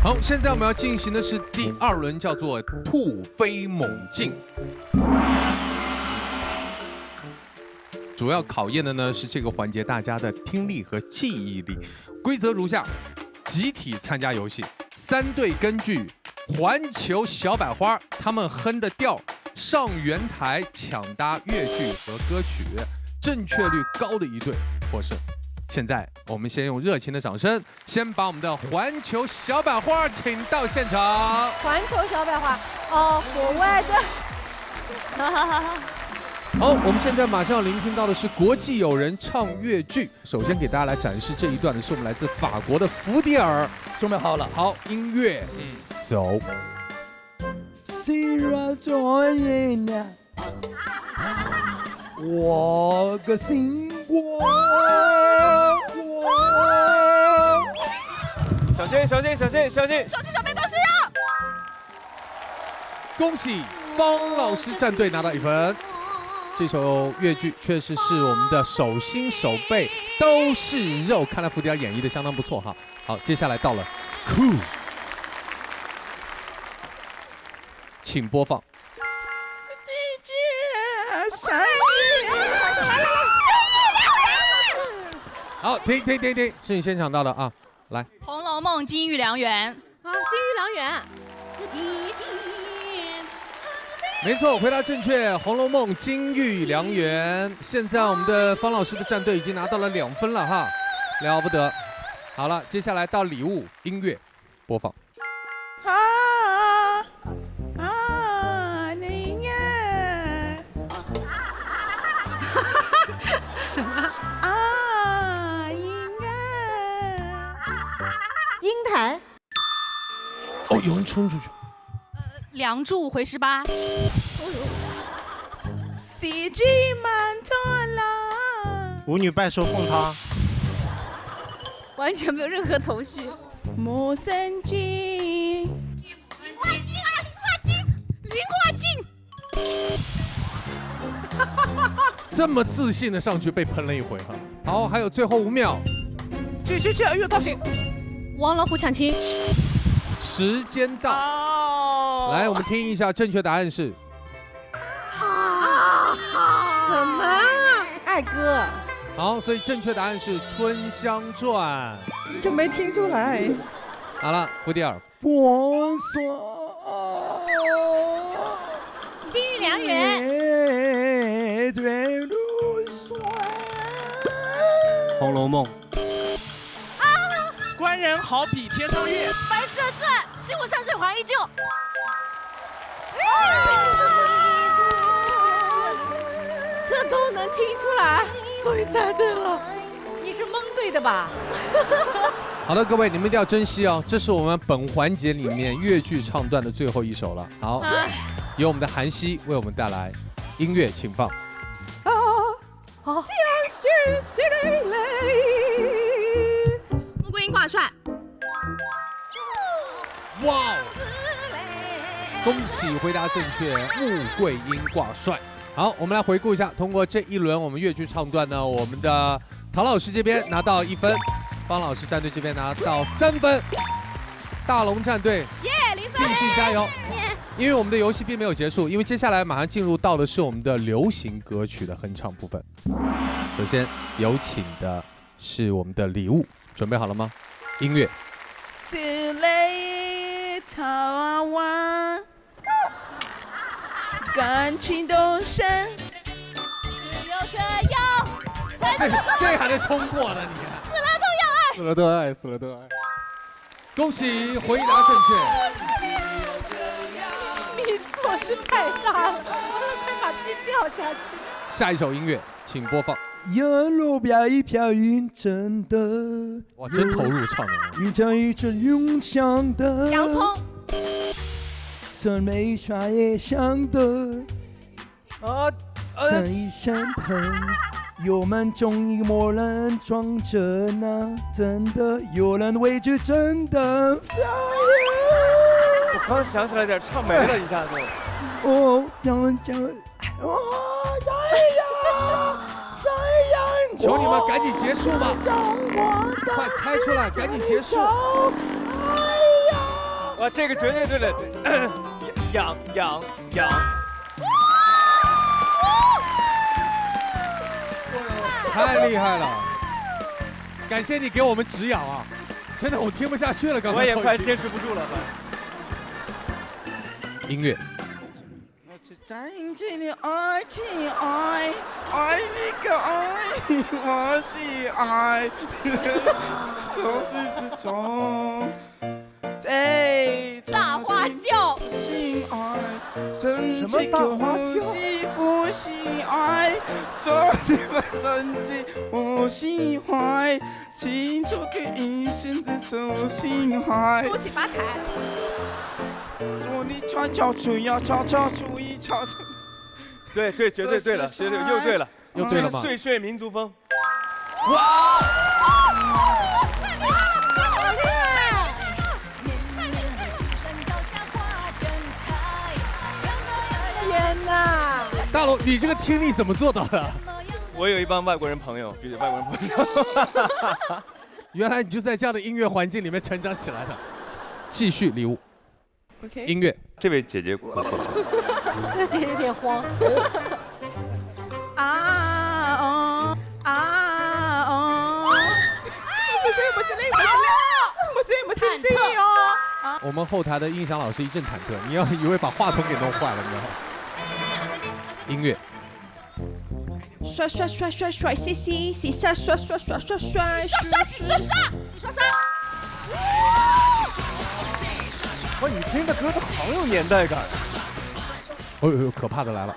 好，现在我们要进行的是第2轮，叫做突飞猛进。主要考验的呢是这个环节大家的听力和记忆力。规则如下：集体参加游戏，3队根据环球小百花他们哼的调上圆台抢答乐句和歌曲，正确率高的一队获胜。现在我们先用热情的掌声，先把我们的环球小百花请到现场。环球小百花，哦，国外的。好，我们现在马上要聆听到的是国际友人唱越剧。首先给大家来展示这一段的是我们来自法国的福迪尔。准备好了，好，音乐，走。我个星光。小心，小心，小心，小心！小心小贝都是肉。恭喜方老师战队拿到1分。这首越剧确实是我们的手心手背都是肉，看来福迪尔演绎的相当不错哈。好，接下来到了酷，请播放。好，停，是你先抢到的啊，来，《红楼梦》金玉良缘啊，金玉良缘。没错，回答正确，《红楼梦》金玉良缘。现在我们的方老师的战队已经拿到了2分了哈，了不得。好了，接下来到礼物，音乐播放。什么？英台。哦，有人冲出去。梁祝回十八。舞女拜寿奉他。完全没有任何头绪。莫三金。零花镜。这么自信的上去被喷了一回哈。好，还有最后5秒。去，又到行。王老虎抢亲。时间到。来，我们听一下，正确答案是。什么？爱歌。好，所以正确答案是《春香传》。就没听出来。好了，福迪尔。我说。金玉良缘。《红楼梦》。官人好比天上月。白蛇传，西湖山水还依旧。这都能听出来，会猜对了。你是蒙对的吧？好的，各位，你们一定要珍惜哦，这是我们本环节里面越剧唱段的最后一首了。好，由我们的韩熙为我们带来音乐，请放。好。相许心泪。穆桂英挂帅。哇！恭喜回答正确，穆桂英挂帅。好，我们来回顾一下，通过这一轮我们越剧唱段呢，我们的陶老师这边拿到1分，方老师战队这边拿到3分，大龙战队继续加油！因为我们的游戏并没有结束，因为接下来马上进入到的是我们的流行歌曲的哼唱部分。首先有请的是我们的礼物，准备好了吗？音乐。桃花，感情都深。只有这样，这还能冲过呢？你死了都要爱。死了都爱，死了都爱。恭喜回答正确。你做事太大了，快把自己掉下去。下一首音乐，请播放。沿路飘一飘云真的，哇，真投入唱的。云像一阵涌向的洋葱。酸梅花也香的，这一身疼，油门中一抹人装着呢，真的有人畏惧，真的。我刚想起来点，唱没了一下子。哦，让讲，求你们赶紧结束吧！快猜出来，赶紧结束！哎呀！哇，这个绝对对的，痒。太厉害了！感谢你给我们止痒啊！真的，我听不下去了，刚才我也快坚持不住了。音乐，再见的爱情爱，爱你个爱，我是爱，从始至终。大花轿，心爱，神什么大花轿幸福心爱，说你们神迹我心怀，庆祝给一生的走心海。恭喜发财！祝你悄悄注意，悄悄注意，悄悄。对，绝对对了，绝对又对了，又对了吗？岁岁民族风。天哪！大龙，你这个听力怎么做到的？我有一帮外国人朋友，比外国人朋友。原来你就在这样的音乐环境里面成长起来的。继续礼物， OK。音乐，这位姐姐，这姐有点慌。不是的哦。我们后台的音响老师一阵忐忑，你要以为把话筒给弄坏了，你知道吗？音乐，刷刷刷刷刷，洗洗洗刷刷刷刷刷刷刷。哇，你听的歌都好有年代感。哦呦，可怕的来了！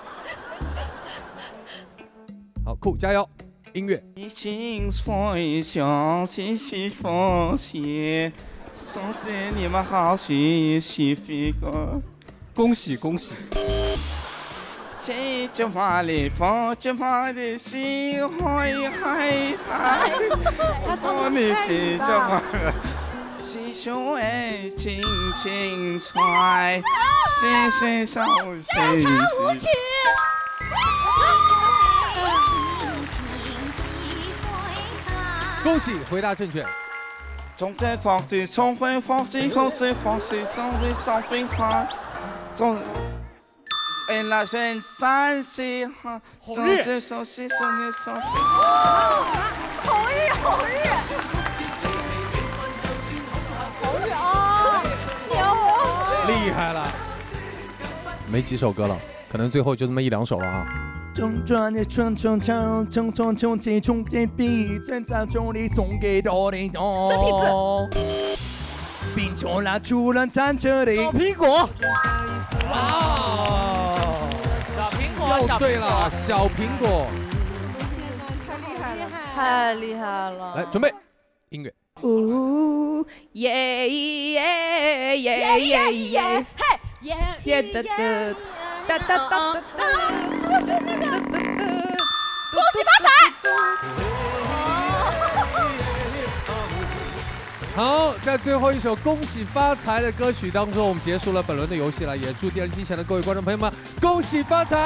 好，酷，加油！音乐，你心foi相信是奉献，送给你们好心喜飞哥。恭喜恭喜！这句话里放这话的心怀害怕，我你这句话。是兄爱情情怀，岁岁少岁时。恭喜回答正确。从在放水，从会放水，后水放水，上水上飞花，从。那人三十哈，手指手指手指手指。红日红日。厉害了，没几首歌了，可能最后就这么一两首了啊。中转的春春唱，冲冲冲击冲击比，成长中你送给多的多。生僻字。冰球拉出了站着的小苹果。小苹果，又对了，小苹果。太厉害了！来，准备，音乐。呜耶耶耶耶耶，嘿耶哒哒哒哒哒哒，这个是那个恭喜发财。好，在最后一首恭喜发财的歌曲当中，我们结束了本轮的游戏了，也祝电视机前的各位观众朋友们恭喜发财！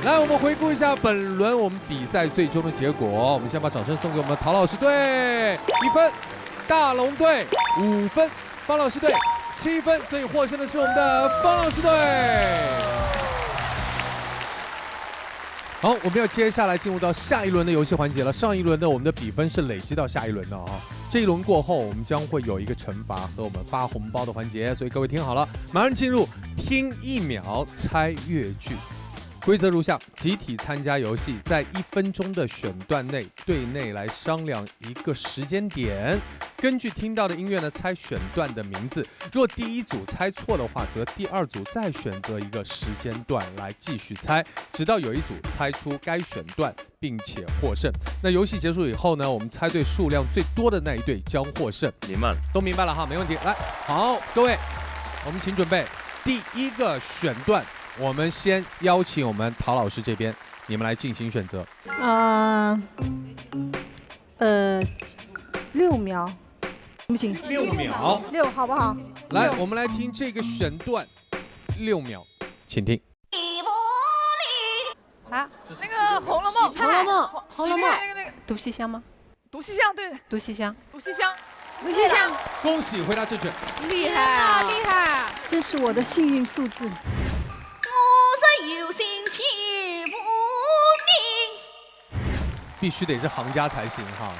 来，我们回顾一下本轮我们比赛最终的结果。我们先把掌声送给我们的陶老师队1分，大龙队5分，方老师队7分，所以获胜的是我们的方老师队。好，我们要接下来进入到下一轮的游戏环节了。上一轮呢，我们的比分是累积到下一轮的啊。这一轮过后，我们将会有一个惩罚和我们发红包的环节，所以各位听好了，马上进入听1秒猜粤剧。规则如下：集体参加游戏，在1分钟的选段内，队内来商量一个时间点，根据听到的音乐呢猜选段的名字。若第一组猜错的话，则第二组再选择一个时间段来继续猜，直到有一组猜出该选段，并且获胜。那游戏结束以后呢，我们猜对数量最多的那一队将获胜。明白了，都明白了哈，没问题。来，好，各位，我们请准备第一个选段。我们先邀请我们陶老师这边，你们来进行选择。6秒，不行，6秒，6好不好？来，我们来听这个选段，6秒，请听。啊，那个《红楼梦》，《红楼梦》，《红楼梦》，那个毒西厢吗？毒西厢，对，毒西厢，毒西厢，谢谢，恭喜回答正确。厉害啊，厉害！这是我的幸运数字。必须得是行家才行哈。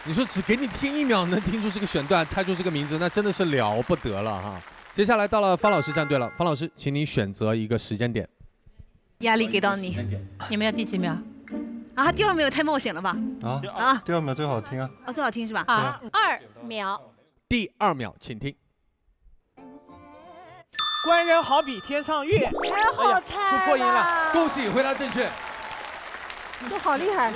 你说只给你听1秒能听出这个选段，猜出这个名字，那真的是了不得了哈。接下来到了方老师站队了，方老师，请你选择一个时间点。压力给到你。你们要第几秒？啊，第2秒也太冒险了吧？啊，第2秒最好听啊！哦，最好听是吧？啊，2秒。第2秒，请听。官人好比天上月，太好猜了，出破音了，恭喜回答正确。都好厉害。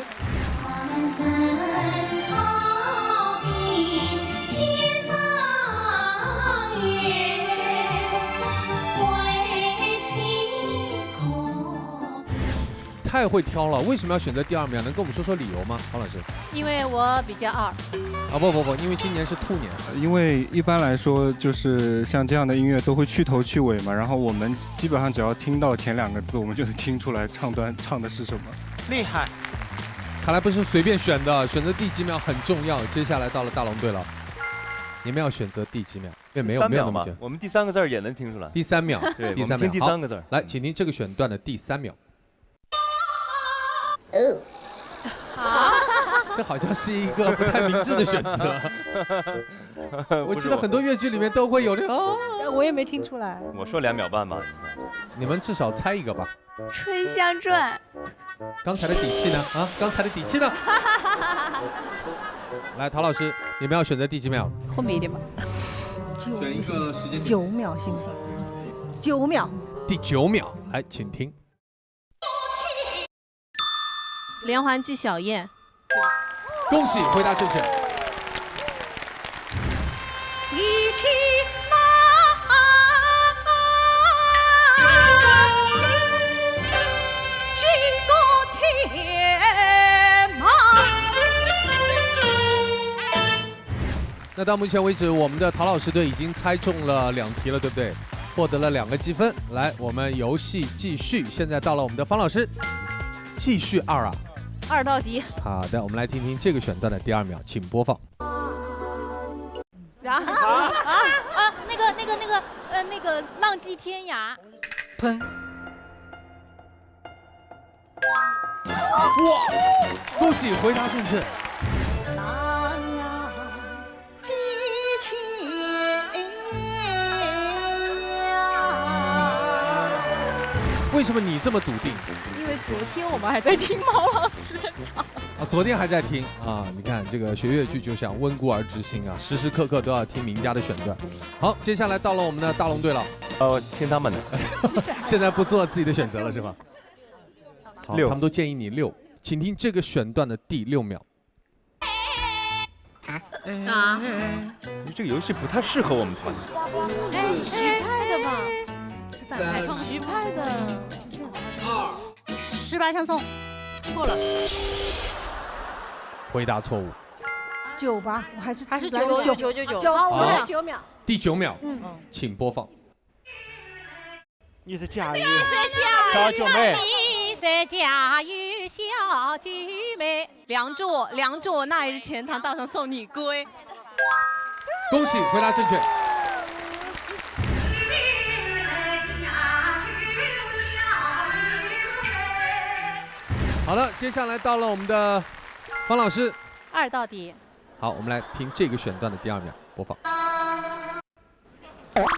太会挑了，为什么要选择第2秒？能跟我们说说理由吗，方老师？因为我比较二。啊不，因为今年是兔年。因为一般来说，就是像这样的音乐都会去头去尾嘛，然后我们基本上只要听到前2个字，我们就能听出来唱段唱的是什么。厉害！看来不是随便选的，选择第几秒很重要。接下来到了大龙队了，你们要选择第几秒？因为没有那么久。我们第3个字也能听出来。第3秒，对，第3秒。听第3个字。来，请听这个选段的第3秒。这好像是一个不太明智的选择。我记得很多粤剧里面都会有这个。我也没听出来。我说2秒半吧。你们至少猜一个吧。春香传。刚才的底气呢？啊，刚才的底气呢？来，陶老师，你们要选择第几秒？后面一点吧。选一个时间。9秒行不行？9秒。第9秒，来，请听。连环计小燕。恭喜回答正确。一骑马，经过天马。那到目前为止，我们的陶老师队已经猜中了2题了，对不对？获得了2个积分。来，我们游戏继续。现在到了我们的方老师，继续2啊。2到底。好的，我们来听听这个选段的第2秒，请播放。然后那个浪迹天涯。喷。哇！恭喜回答正确。为什么你这么笃定？因为昨天我们还在听毛老师的唱。啊，昨天还在听啊！你看这个学粤剧就像温故而知新啊，时时刻刻都要听名家的选段。好，接下来到了我们的大龙队了。听他们的。现在不做自己的选择了是吧？好， 6， 他们都建议你6，请听这个选段的第6秒。这个游戏不太适合我们团。徐派的吧？徐派的。18相送。错了。回答错误。9吧，我还是9，9，9，9，9，9，9秒。第9秒，请播放。你是佳玉，小九妹。你是佳玉小九妹。梁祝，那日钱塘道上送你归。恭喜回答正确。好了，接下来到了我们的方老师。2到底。好，我们来听这个选段的第2秒，播放。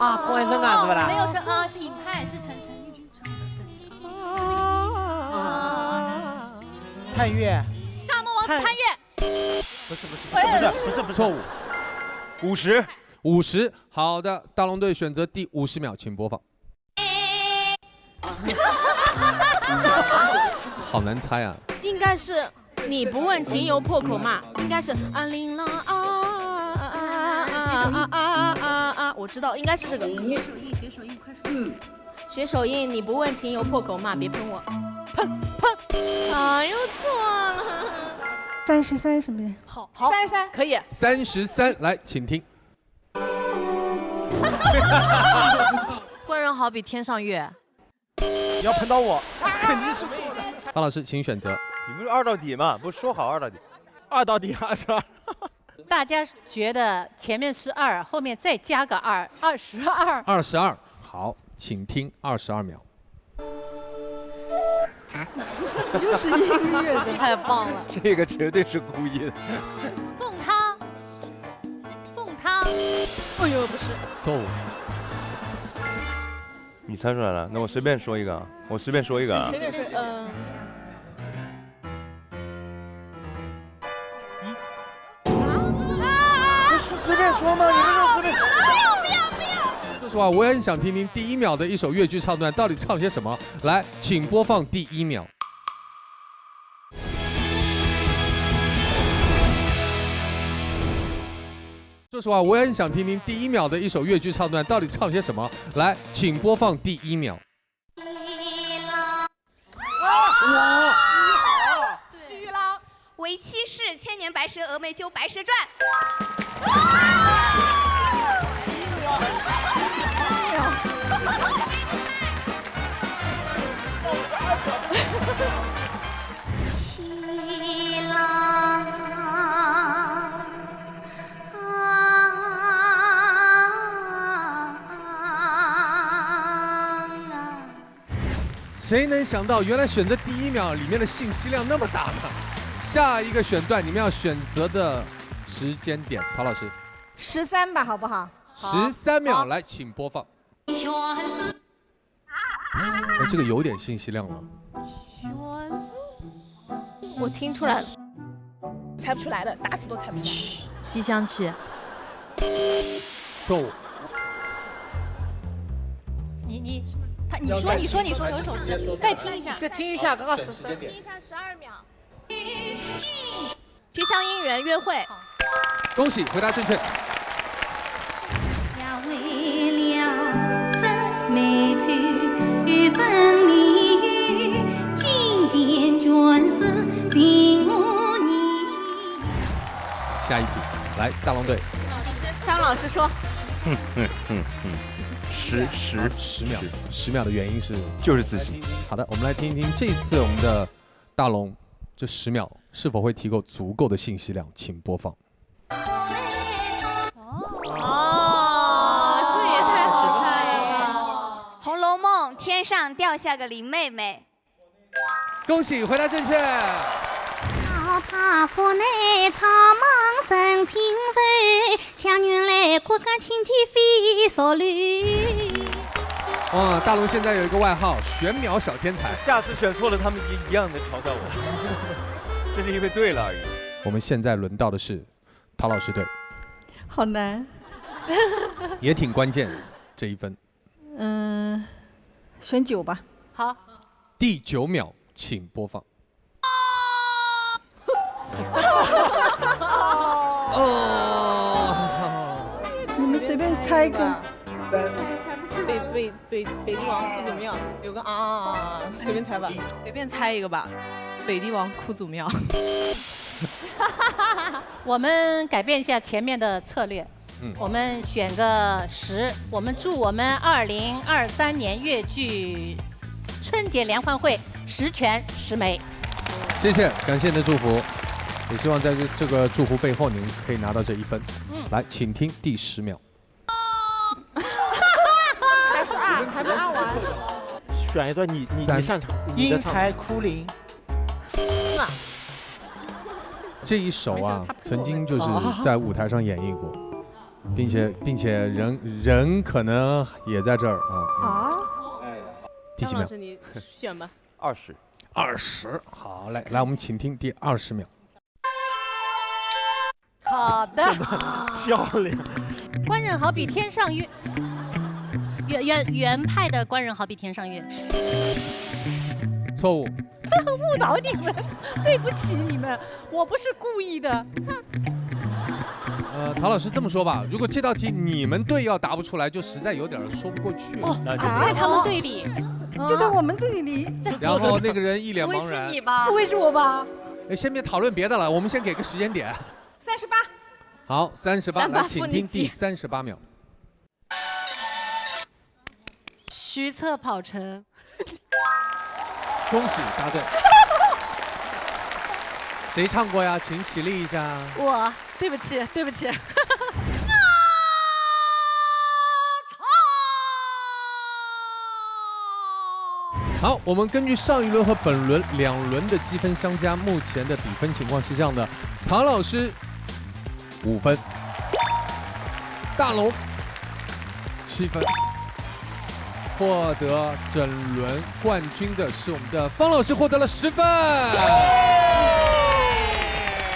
啊，关声啊，是不啦？没有声啊，是尹派，是陈玉君唱的。探月。沙漠王子探月。不是，错误。50。好的，大龙队选择第50秒，请播放。好难猜啊！应该是你不问情由破口骂，应该是啊铃啦我知道应该是这个。学手印，快4。学手印，你不问情由破口骂，别喷我，喷！哎呦，错了。33什么呀？好，33可以。33，来，请听。官人好比天上月。你要喷到我，肯定是错的。方老师，请选择。你们是2到底嘛？不是说好2到底？2到底22。大家觉得前面是2，后面再加个2，22。22，好，请听22秒。就是音乐的，太棒了！这个绝对是故意的。凤汤，凤汤。哎呦，不是，错误。你猜出来了，那我随便说一个啊，随便是随便说嘛，你们就随便。说实话，我也很想听听第1秒的一首越剧唱段到底唱些什么。来，请播放第1秒。说实话，我也很想听听第1秒的一首越剧唱段到底唱些什么。来，请播放第1秒。哇！虚郎，为妻室，千年白蛇峨眉修，白蛇传。谁能想到，原来选择第1秒里面的信息量那么大呢？下一个选段你们要选择的时间点，陶老师13吧，好不好？13秒，来，请播放。哎，这个有点信息量了。我听出来了，猜不出来的，打死都猜不出来。西厢记。错误。你说，有首诗，再听一下，再听一下，刚刚听一下12秒。街上姻缘约会。恭喜，回答正确。呀，为了生美翠与分离语，金剑转世心无你。下一题，来，大龙队。张老师说。10秒的原因是就是自信。好的，我们来听一听这次我们的大龙这10秒是否会提供足够的信息量，请播放。这也太好猜了！《红楼梦》天上掉下个林妹妹。恭喜，回答正确。高塔府内草莽生情非，强女来骨干亲戚非所虑。哇，大龙现在有一个外号，选秒小天才。下次选错了，他们一样的嘲笑我，这是因为对了而已。我们现在轮到的是陶老师队，好难。也挺关键这一分。选9吧。好。第9秒，请播放。你们随便猜一个。北帝王哭祖庙有个随便猜吧，随便猜一个吧。北帝王哭祖庙。我们改变一下前面的策略，我们选个10，我们祝我们2023年越剧春节联欢会10全10美。谢谢，感谢你的祝福，也希望在这个祝福背后，你们可以拿到这1分。来，请听第10秒。还是2，还没按完。选一段你擅长。英台哭灵。这一首啊，曾经就是在舞台上演绎过，并且人可能也在这儿啊。第几秒？张老师你选吧。20，好，来，我们请听第20秒。好的。漂亮。官人好比天上月。原派的官人好比天上月。错误。误导你们，对不起你们，我不是故意的。陶老师这么说吧，如果这道题你们队要答不出来，就实在有点说不过去。在他们队里，就在我们这里。然后那个人一脸茫然。不会是你吧？不会是我吧？先别讨论别的了，我们先给个时间点。38。好，38，来，请听第38秒。徐策跑城。恭喜答对。谁唱过呀？请起立一下。我，对不起，对不起。好，我们根据上一轮和本轮2轮的积分相加，目前的比分情况是这样的：唐老师5分，大龙7分，获得整轮冠军的是我们的方老师，获得了10分。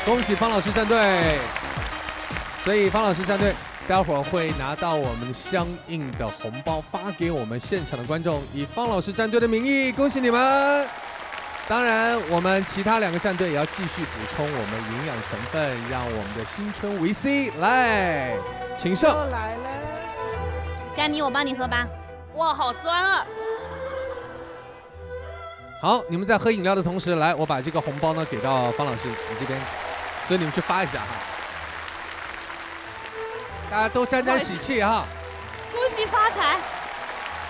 恭喜方老师战队！所以方老师战队待会儿会拿到我们相应的红包发给我们现场的观众，以方老师战队的名义，恭喜你们！当然，我们其他2个战队也要继续补充我们营养成分，让我们的新春维 C 来，请上。来了，佳妮，我帮你喝吧。哇，好酸啊！好，你们在喝饮料的同时，来，我把这个红包呢给到方老师，你这边，所以你们去发一下哈。大家都沾沾喜气哈！恭喜发财！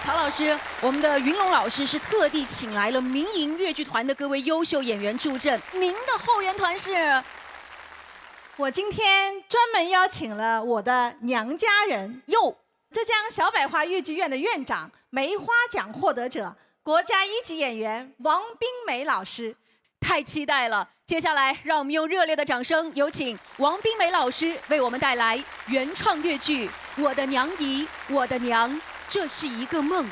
唐老师，我们的云龙老师是特地请来了民营越剧团的各位优秀演员助阵，您的后援团是？我今天专门邀请了我的娘家人哟，浙江小百花越剧院的院长、梅花奖获得者、国家1级演员王冰梅老师。太期待了！接下来，让我们用热烈的掌声，有请王冰梅老师为我们带来原创越剧《我的娘姨，我的娘》，这是一个梦。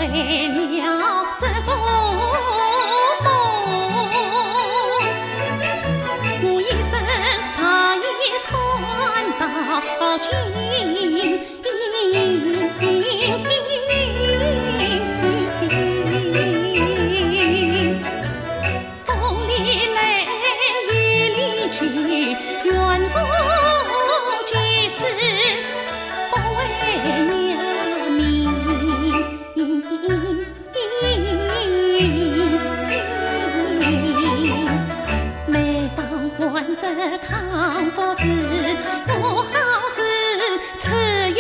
为了这个梦，我一生把一传到今。风里来，雨里去，远途即使不为娘命。每当闻着康复时，我好似穿越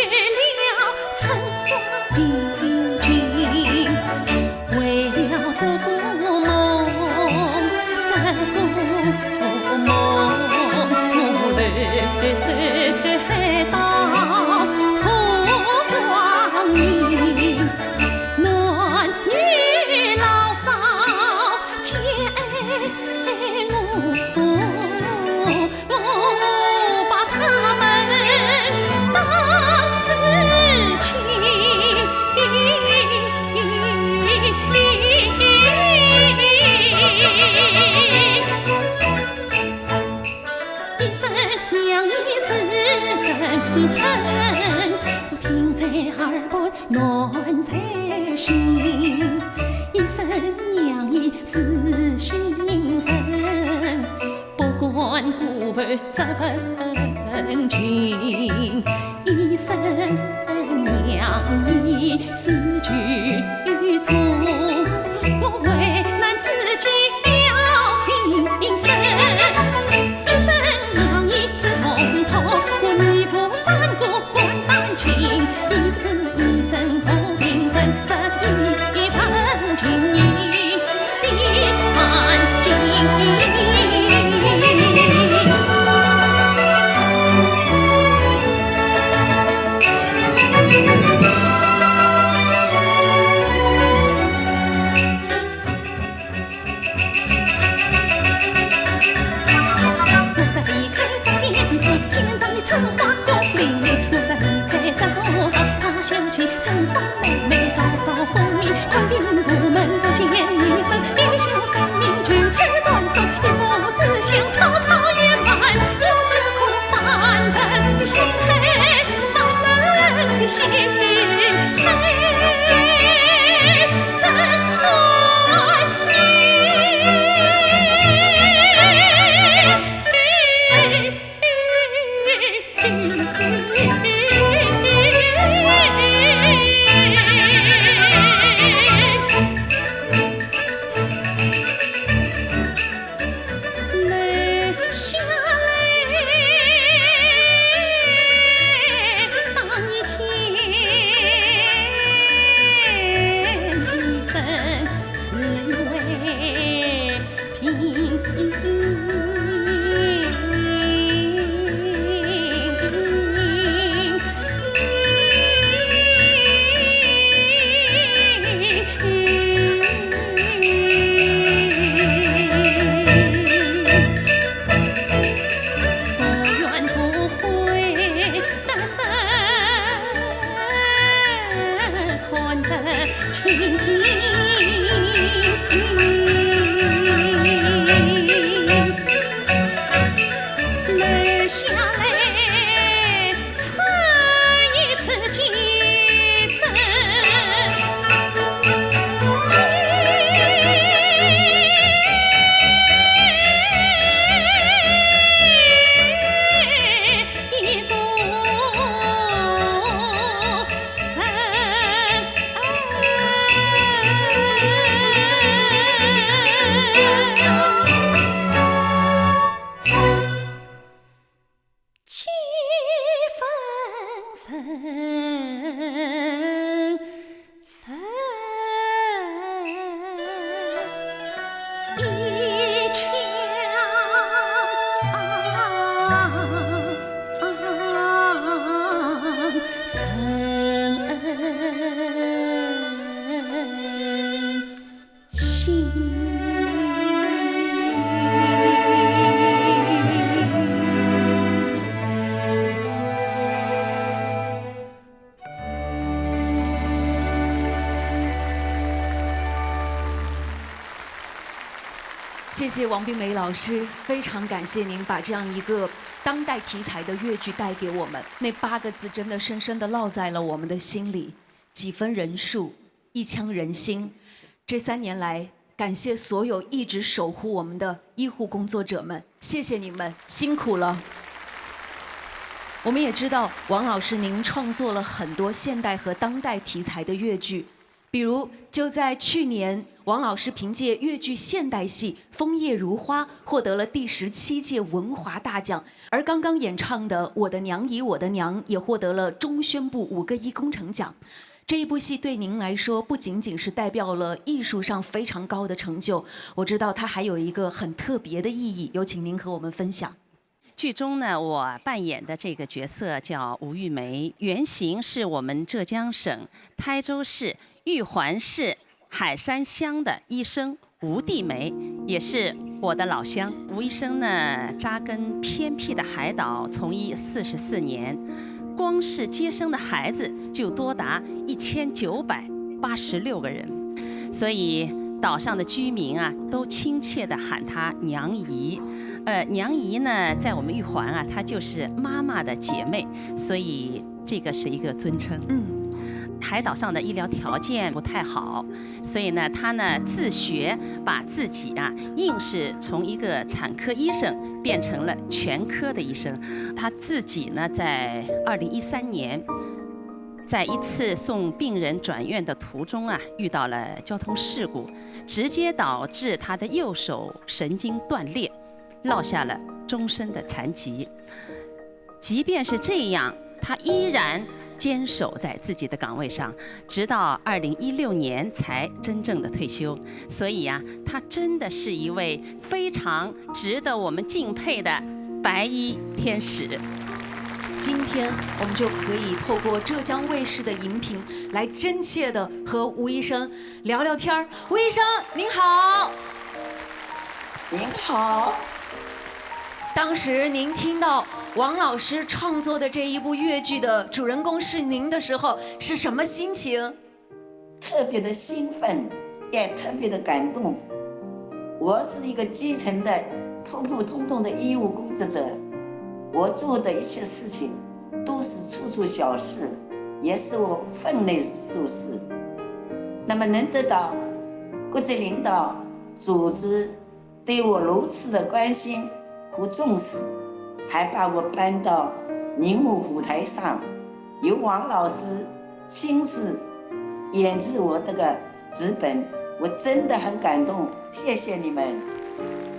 了尘封平静。为了这个梦，这个梦，我泪水到土光明。男女老少皆爱我把他们当至亲。一声娘已是真诚，我听在耳畔暖在心。一声娘已是心声，不管古为这份情。一声娘已是剧终，我为难自己了平生。一声娘已是从头，我义无反顾关丹青。一字一声不平生，这一份情谊的感情。谢谢王冰梅老师，非常感谢您把这样一个当代题材的越剧带给我们。那8个字真的深深地烙在了我们的心里，几分人数，一腔人心。这3年来，感谢所有一直守护我们的医护工作者们，谢谢你们，辛苦了。我们也知道，王老师您创作了很多现代和当代题材的越剧。比如，就在去年，王老师凭借越剧现代戏《枫叶如花》获得了第17届文华大奖，而刚刚演唱的《我的娘姨我的娘》也获得了中宣部5个1工程奖。这一部戏对您来说，不仅仅是代表了艺术上非常高的成就，我知道它还有一个很特别的意义。有请您和我们分享。剧中呢，我扮演的这个角色叫吴玉梅，原型是我们浙江省台州市玉环市海山乡的医生吴地梅，也是我的老乡。吴医生呢，扎根偏僻的海岛，从医44年，光是接生的孩子就多达1986个人，所以岛上的居民啊，都亲切地喊她娘姨。娘姨呢，在我们玉环啊，她就是妈妈的姐妹，所以这个是一个尊称。海岛上的医疗条件不太好，所以呢，他呢自学，把自己啊硬是从一个产科医生变成了全科的医生。他自己呢，在2013年，在一次送病人转院的途中啊，遇到了交通事故，直接导致他的右手神经断裂，落下了终身的残疾。即便是这样，他依然坚守在自己的岗位上，直到2016年才真正的退休。所以啊，他真的是一位非常值得我们敬佩的白衣天使。今天我们就可以透过浙江卫视的荧屏来真切的和吴医生聊聊天儿。吴医生您好。您好。当时您听到王老师创作的这一部越剧的主人公是您的时候，是什么心情？特别的兴奋，也特别的感动。我是一个基层的普普通通的医务工作者，我做的一切事情都是处处小事，也是我分内做事。那么能得到国际领导组织对我如此的关心和重视，还把我搬到荧幕舞台上，由王老师亲自演制我这个剧本，我真的很感动，谢谢你们。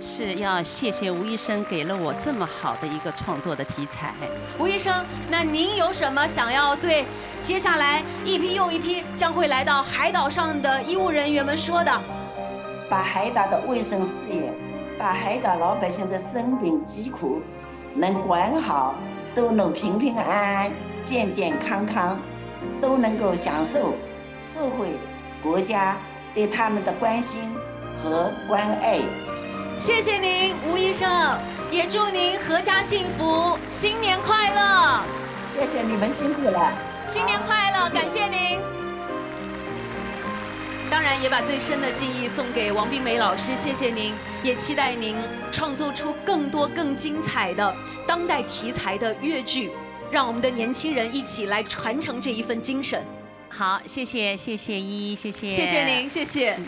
是要谢谢吴医生给了我这么好的一个创作的题材。吴医生，那您有什么想要对接下来一批又一批将会来到海岛上的医务人员们说的？把海岛的卫生事业，把海岛老百姓的生病疾苦能管好，都能平平安安、健健康康，都能够享受社会、国家对他们的关心和关爱。谢谢您，吴医生，也祝您阖家幸福，新年快乐！谢谢你们辛苦了，新年快乐，感谢您。当然也把最深的敬意送给王冰梅老师，谢谢您，也期待您创作出更多更精彩的当代题材的越剧，让我们的年轻人一起来传承这一份精神。好，谢谢谢谢依依，谢谢谢谢您，谢谢。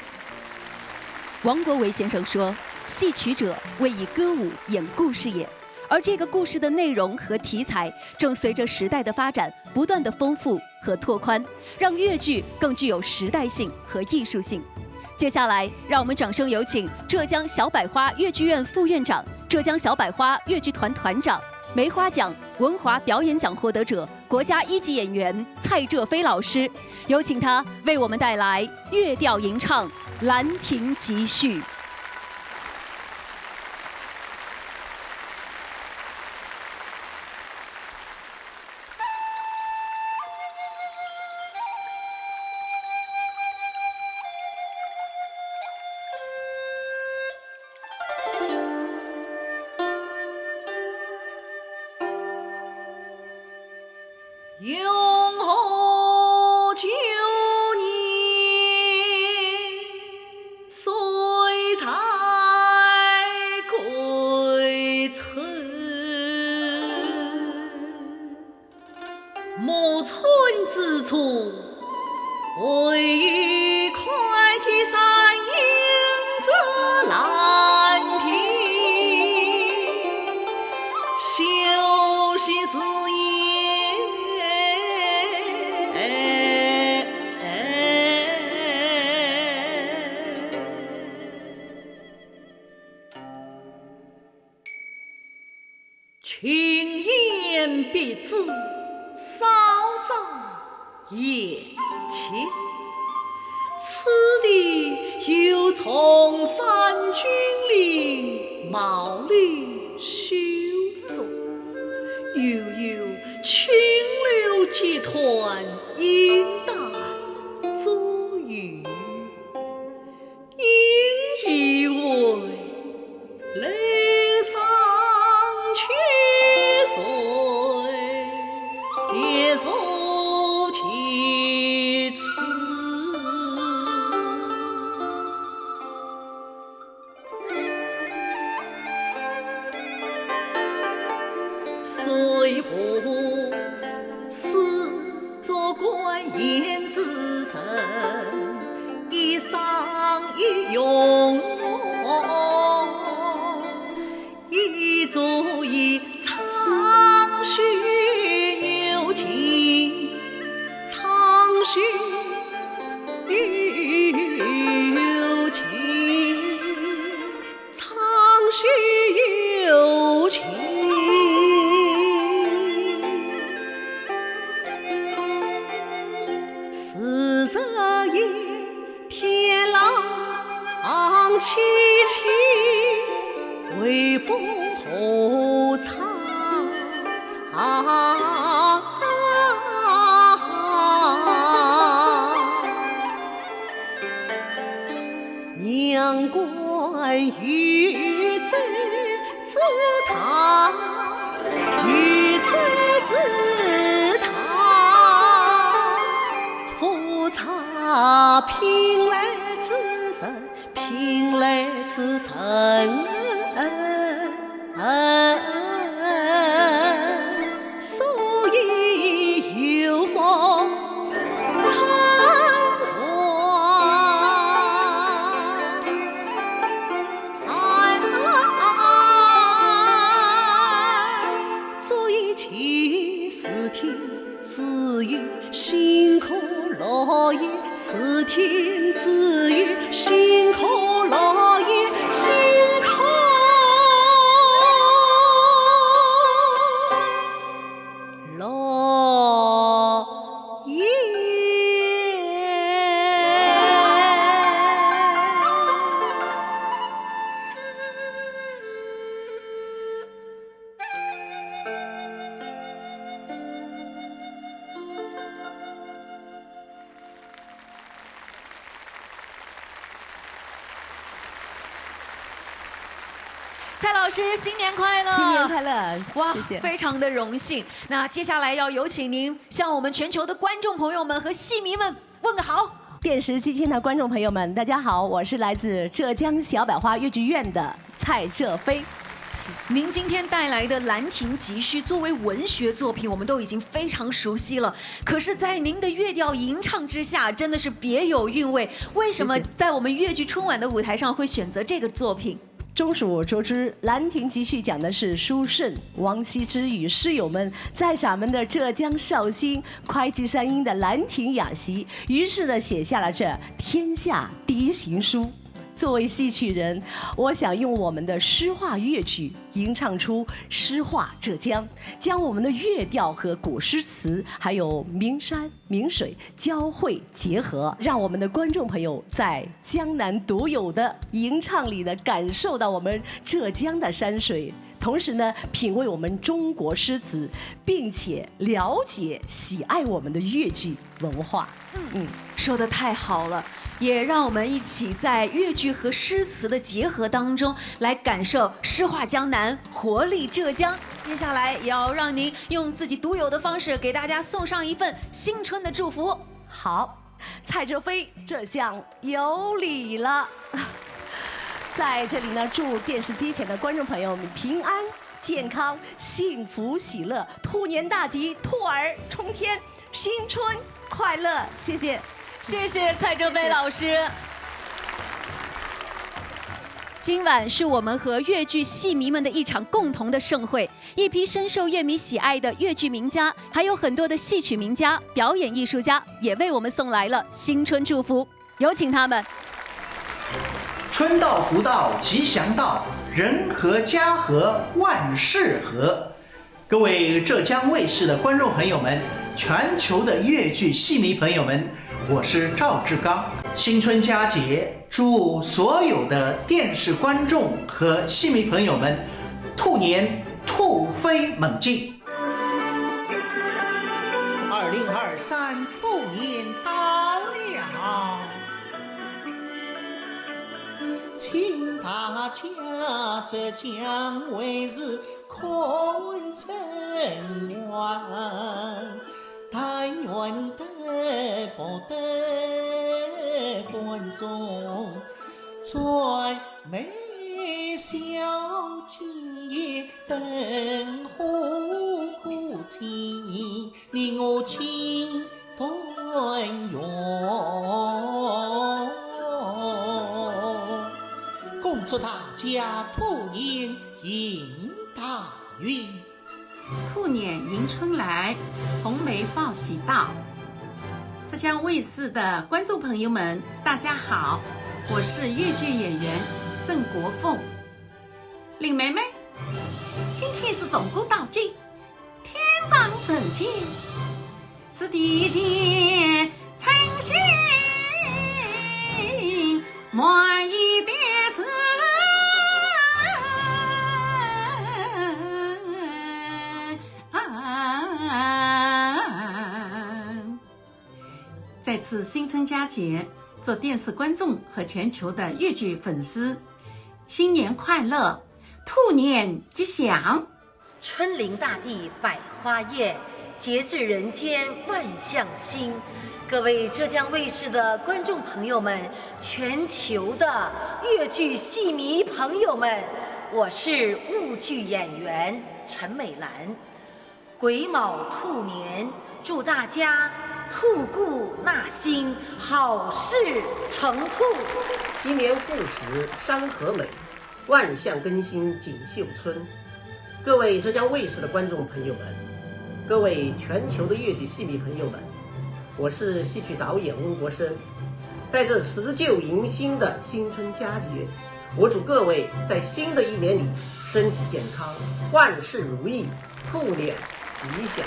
王国维先生说，戏曲者为以歌舞演故事也，而这个故事的内容和题材正随着时代的发展不断的丰富和拓宽，让越剧更具有时代性和艺术性。接下来，让我们掌声有请浙江小百花越剧院副院长、浙江小百花越剧团团长、梅花奖、文华表演奖获得者、国家1级演员蔡浙飞老师，有请他为我们带来越调吟唱《兰亭集序》。永后9年，岁处，为一块金山映着蓝天，修行事业群言别字，稍在眼前。此地有崇山峻岭，茂林修竹，又有群流集团，引带作雨。因以为雷上去岁，别愁其次。随父始做官言之臣，一生一用已足以长续有情，长续有情，长续有情。41夜天朗凄凄，微风后草。娘官玉簪自堂，玉簪自堂，复查凭来之神，凭来之神。所以有梦参花，所以其是天自有心可乐也，是天自有心可乐也，心可乐也。蔡老师，新年快乐！新年快乐！哇，谢谢，非常的荣幸。那接下来要有请您向我们全球的观众朋友们和戏迷们问个好。电视机前的观众朋友们，大家好，我是来自浙江小百花越剧院的蔡浙飞。您今天带来的《兰亭集序》作为文学作品，我们都已经非常熟悉了。可是，在您的乐调吟唱之下，真的是别有韵味。为什么在我们越剧春晚的舞台上会选择这个作品？众所周知，《兰亭集序》讲的是书圣王羲之与诗友们在咱们的浙江绍兴会稽山阴的兰亭雅习，于是呢写下了这天下第一行书。作为戏曲人，我想用我们的诗化乐曲吟唱出诗化浙江，将我们的乐调和古诗词还有名山名水交汇结合，让我们的观众朋友在江南独有的吟唱里呢感受到我们浙江的山水，同时呢品味我们中国诗词，并且了解喜爱我们的粤剧文化。说得太好了，也让我们一起在粤剧和诗词的结合当中来感受诗化江南，活力浙江。接下来也要让您用自己独有的方式给大家送上一份新春的祝福。好，蔡浙飞这下有礼了。在这里呢，祝电视机前的观众朋友们平安、健康、幸福、喜乐，兔年大吉，兔儿冲天，新春快乐！谢谢，谢谢蔡哲飞老师。今晚是我们和粤剧戏迷们的一场共同的盛会，一批深受乐迷喜爱的粤剧名家，还有很多的戏曲名家、表演艺术家，也为我们送来了新春祝福。有请他们。春到福到吉祥到，人和家和万事和。各位浙江卫视的观众朋友们，全球的粤剧戏迷朋友们，我是赵志刚。新春佳节，祝所有的电视观众和戏迷朋友们，兔年突飞猛进。2023兔年到了，请大家浙江卫视看春晚，但愿得不得观众在美笑今夜灯火苦情，你我情团圆。恭祝大家兔年迎大运，兔年迎春来，红梅报喜到。浙江卫视的观众朋友们，大家好，我是粤剧演员郑国凤。林妹妹，今天是中国岛际，天上人间，是地间诚心满意的事。在此新春佳节，祝电视观众和全球的粤剧粉丝新年快乐，兔年吉祥。春临大地百花艳，节至人间万象新。各位浙江卫视的观众朋友们，全球的粤剧戏迷朋友们，我是沪剧演员陈美兰。癸卯兔年，祝大家兔顾纳新，好事成兔。一年复始山河美，万象更新锦绣春。各位浙江卫视的观众朋友们，各位全球的粤剧戏迷朋友们，我是戏曲导演温国生。在这辞旧迎新的新春佳节，我祝各位在新的一年里身体健康，万事如意，兔年吉祥。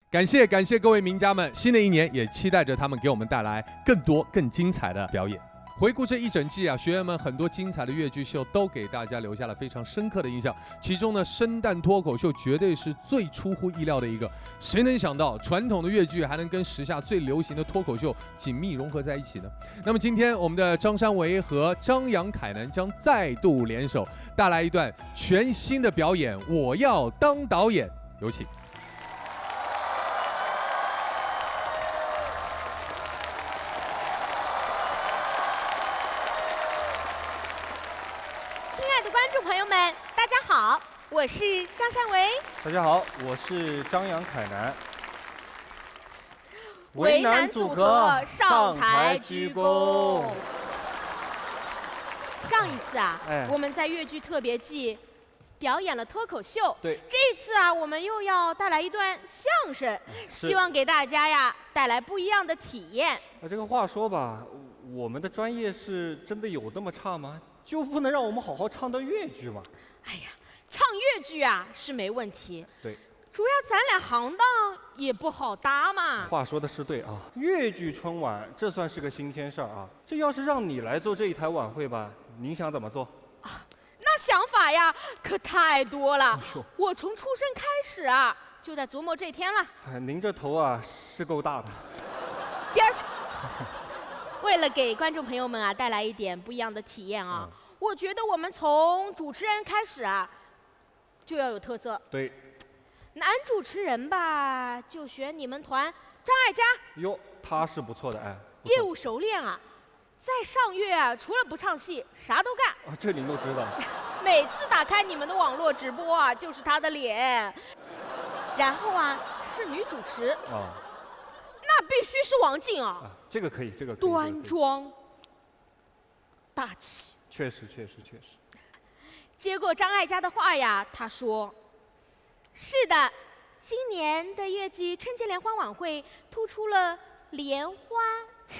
感谢各位名家们，新的一年也期待着他们给我们带来更多更精彩的表演。回顾这一整季啊，学员们很多精彩的粤剧秀都给大家留下了非常深刻的印象。其中呢，生旦脱口秀绝对是最出乎意料的一个。谁能想到传统的粤剧还能跟时下最流行的脱口秀紧密融合在一起呢？那么今天我们的张山维和张杨凯南将再度联手，带来一段全新的表演。我要当导演，有请。亲爱的观众朋友们，大家好，我是张山维。大家好，我是张杨凯南。为难组合上台鞠躬。上一次啊，我们在粤剧特别季表演了脱口秀。对。这次啊，我们又要带来一段相声，希望给大家呀带来不一样的体验。这个话说吧，我们的专业是真的有那么差吗？就不能让我们好好唱段粤剧吗？哎呀，唱粤剧啊是没问题，对，主要咱俩行当也不好搭嘛。话说的是对啊，粤剧春晚这算是个新鲜事儿啊。这要是让你来做这一台晚会吧，您想怎么做？那想法呀可太多了。我从出生开始啊，就在琢磨这天了。您这头啊是够大的。边儿去。为了给观众朋友们啊带来一点不一样的体验啊，我觉得我们从主持人开始啊，就要有特色。对。男主持人吧，就选你们团张艾嘉。哟，他是不错的哎。业务熟练啊，在上月啊，除了不唱戏，啥都干。啊，这您都知道。每次打开你们的网络直播啊，就是他的脸。然后啊是女主持，啊，那必须是王静啊，这个可以，这个可以端庄大气。确实。接过张艾嘉的话呀，他说：“是的，今年的越剧春节联欢晚会突出了‘联欢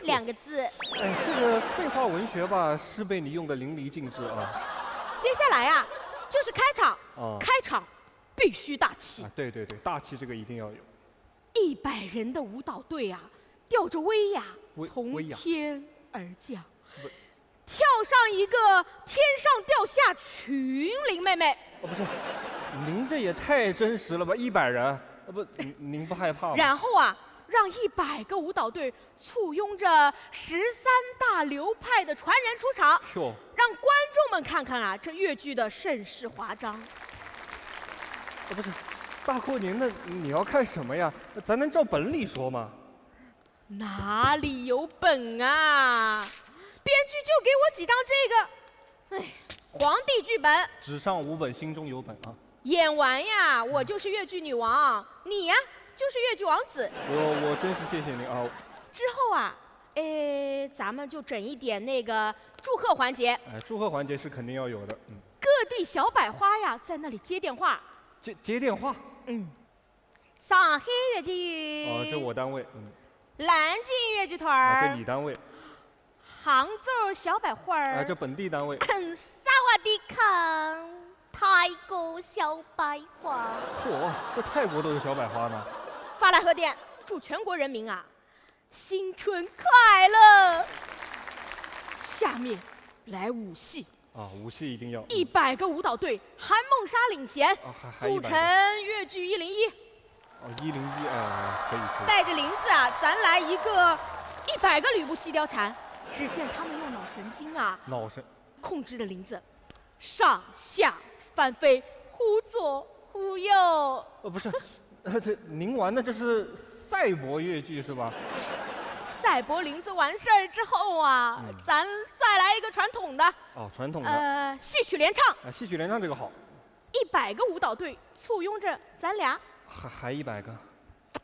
’2个字。”哎，这个废话文学吧，是被你用的淋漓尽致啊。接下来啊，就是开场，啊，开场必须大气。对，大气这个一定要有。100人的舞蹈队啊，吊着威亚从雅天而降。跳上一个天上掉下群林妹妹。不是，您这也太真实了吧？100人，不，您不害怕吗？然后啊，让100个舞蹈队簇拥着13大流派的传人出场，让观众们看看啊，这越剧的盛世华章。不是，大过年的你要看什么呀？咱能照本里说吗？哪里有本啊？编剧就给我几张这个，皇帝剧本。纸上无本，心中有本啊。演完呀，我就是越剧女王，你呀就是越剧王子。我真是谢谢您啊。之后啊，咱们就整一点那个祝贺环节。祝贺环节是肯定要有的。各地小百花呀，在那里接电话。接电话。上海越剧院。这我单位。南京越剧团。这你单位。杭州小百花儿，这本地单位。萨瓦迪卡，泰国小百花。嚯，这泰国都有小百花呢。发来贺电，祝全国人民啊，新春快乐。下面来舞戏。舞戏一定要。100个舞蹈队，韩梦莎领衔，组成越剧101。101，可以。带着林子啊，咱来一个100个吕布戏貂蝉。只见他们用脑神经啊，控制着林子，上下翻飞，忽左忽右。不是，这您玩的这是赛博越剧是吧？赛博林子完事儿之后啊，咱再来一个传统的。传统的。戏曲联唱。戏曲联唱这个好。 100个舞蹈队簇拥着咱俩。还100个？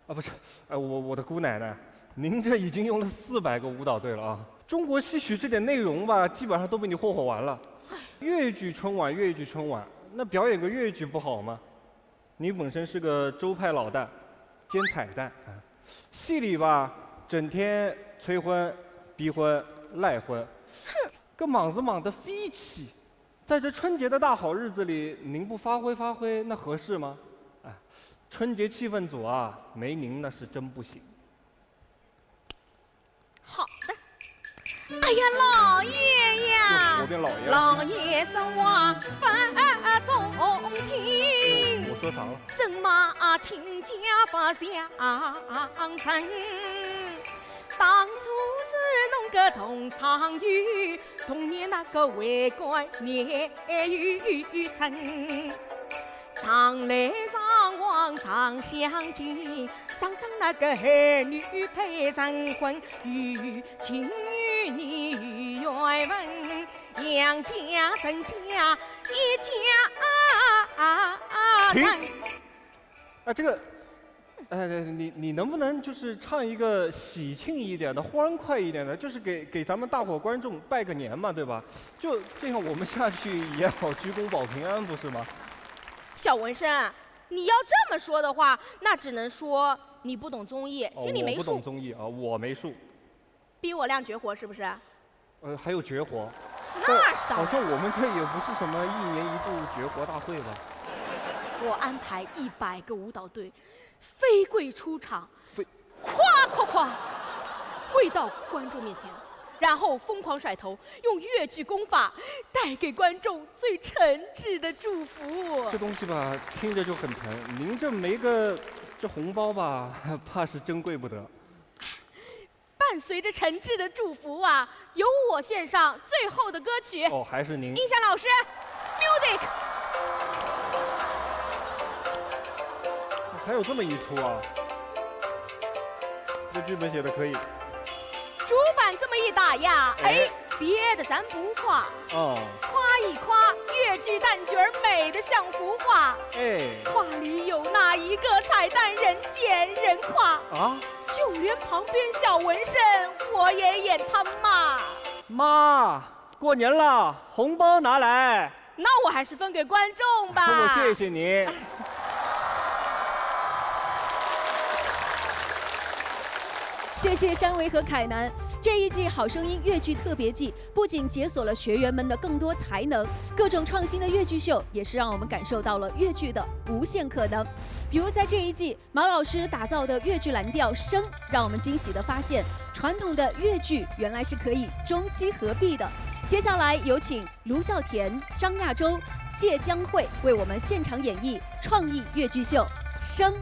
不是，我的姑奶奶，您这已经用了400个舞蹈队了啊！中国戏曲这点内容吧，基本上都被你霍霍完了。越剧春晚，越剧春晚，那表演个越剧不好吗？你本身是个州派老大，兼彩蛋啊，戏里吧整天催婚、逼婚、赖婚，个莽子莽得飞起。在这春节的大好日子里，您不发挥发挥，那合适吗？春节气氛组啊，没您那是真不行。好的。哎呀，老爷呀！我变老爷。老爷说话发中听。我说啥了？怎么亲家不相称？当初是侬个同窗友，同年那个为官年有成。常来常往常相见，生那个儿女配成婚，与情与义与缘分，杨家陈家一家人。这个，你能不能就是唱一个喜庆一点的、欢快一点的，就是给咱们大伙观众拜个年嘛，对吧？就这样，我们下去也好鞠躬保平安，不是吗？小文生，你要这么说的话，那只能说你不懂综艺，心里没数。我不懂综艺啊，我没数。逼我亮绝活是不是？还有绝活。那是当然。好像我们这也不是什么1年1度绝活大会吧？我安排100个舞蹈队，飞跪出场，咵跪到观众面前。然后疯狂甩头，用越剧功法带给观众最诚挚的祝福。这东西吧，听着就很疼。您这没个这红包吧，怕是真贵不得。伴随着诚挚的祝福啊，由我献上最后的歌曲。还是您。音响老师 ，music。还有这么一出啊？这剧本写的可以。主板这么一打呀，别的咱不夸，夸一夸越越剧旦角美得像幅画。哎，画里有那一个彩蛋，人见人夸啊！就连旁边小纹身，我也演他妈。妈，过年了，红包拿来。那我还是分给观众吧。我谢谢你。谢谢山维和凯南。这一季《好声音》越剧特别季不仅解锁了学员们的更多才能，各种创新的越剧秀也是让我们感受到了越剧的无限可能。比如在这一季，马老师打造的越剧蓝调声，让我们惊喜地发现，传统的越剧原来是可以中西合璧的。接下来有请卢孝田、张亚洲、谢江慧为我们现场演绎创意越剧秀声。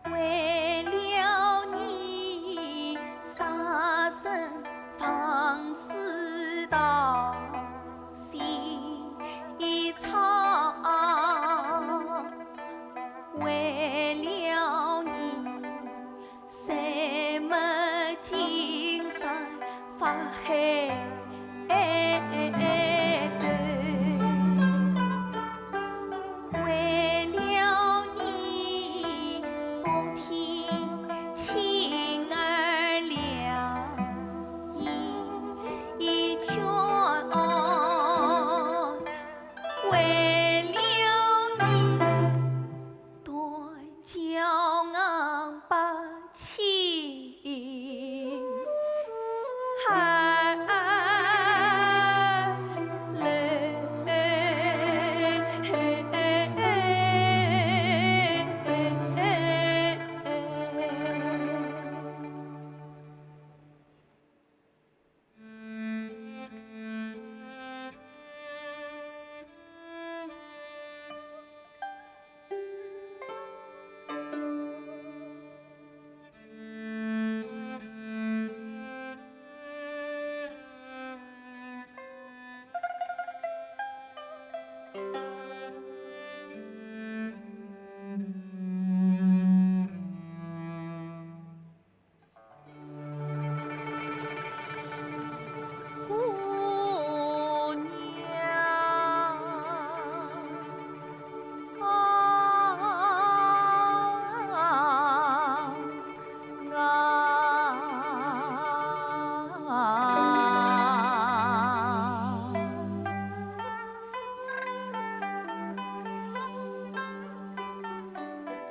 为了你。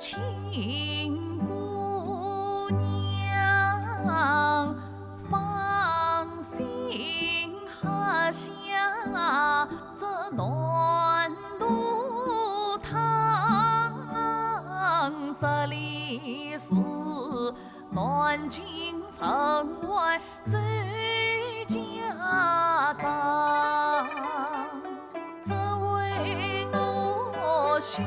亲姑娘，放心喝下这暖肚汤，这里是南京城外最家长，这为我兄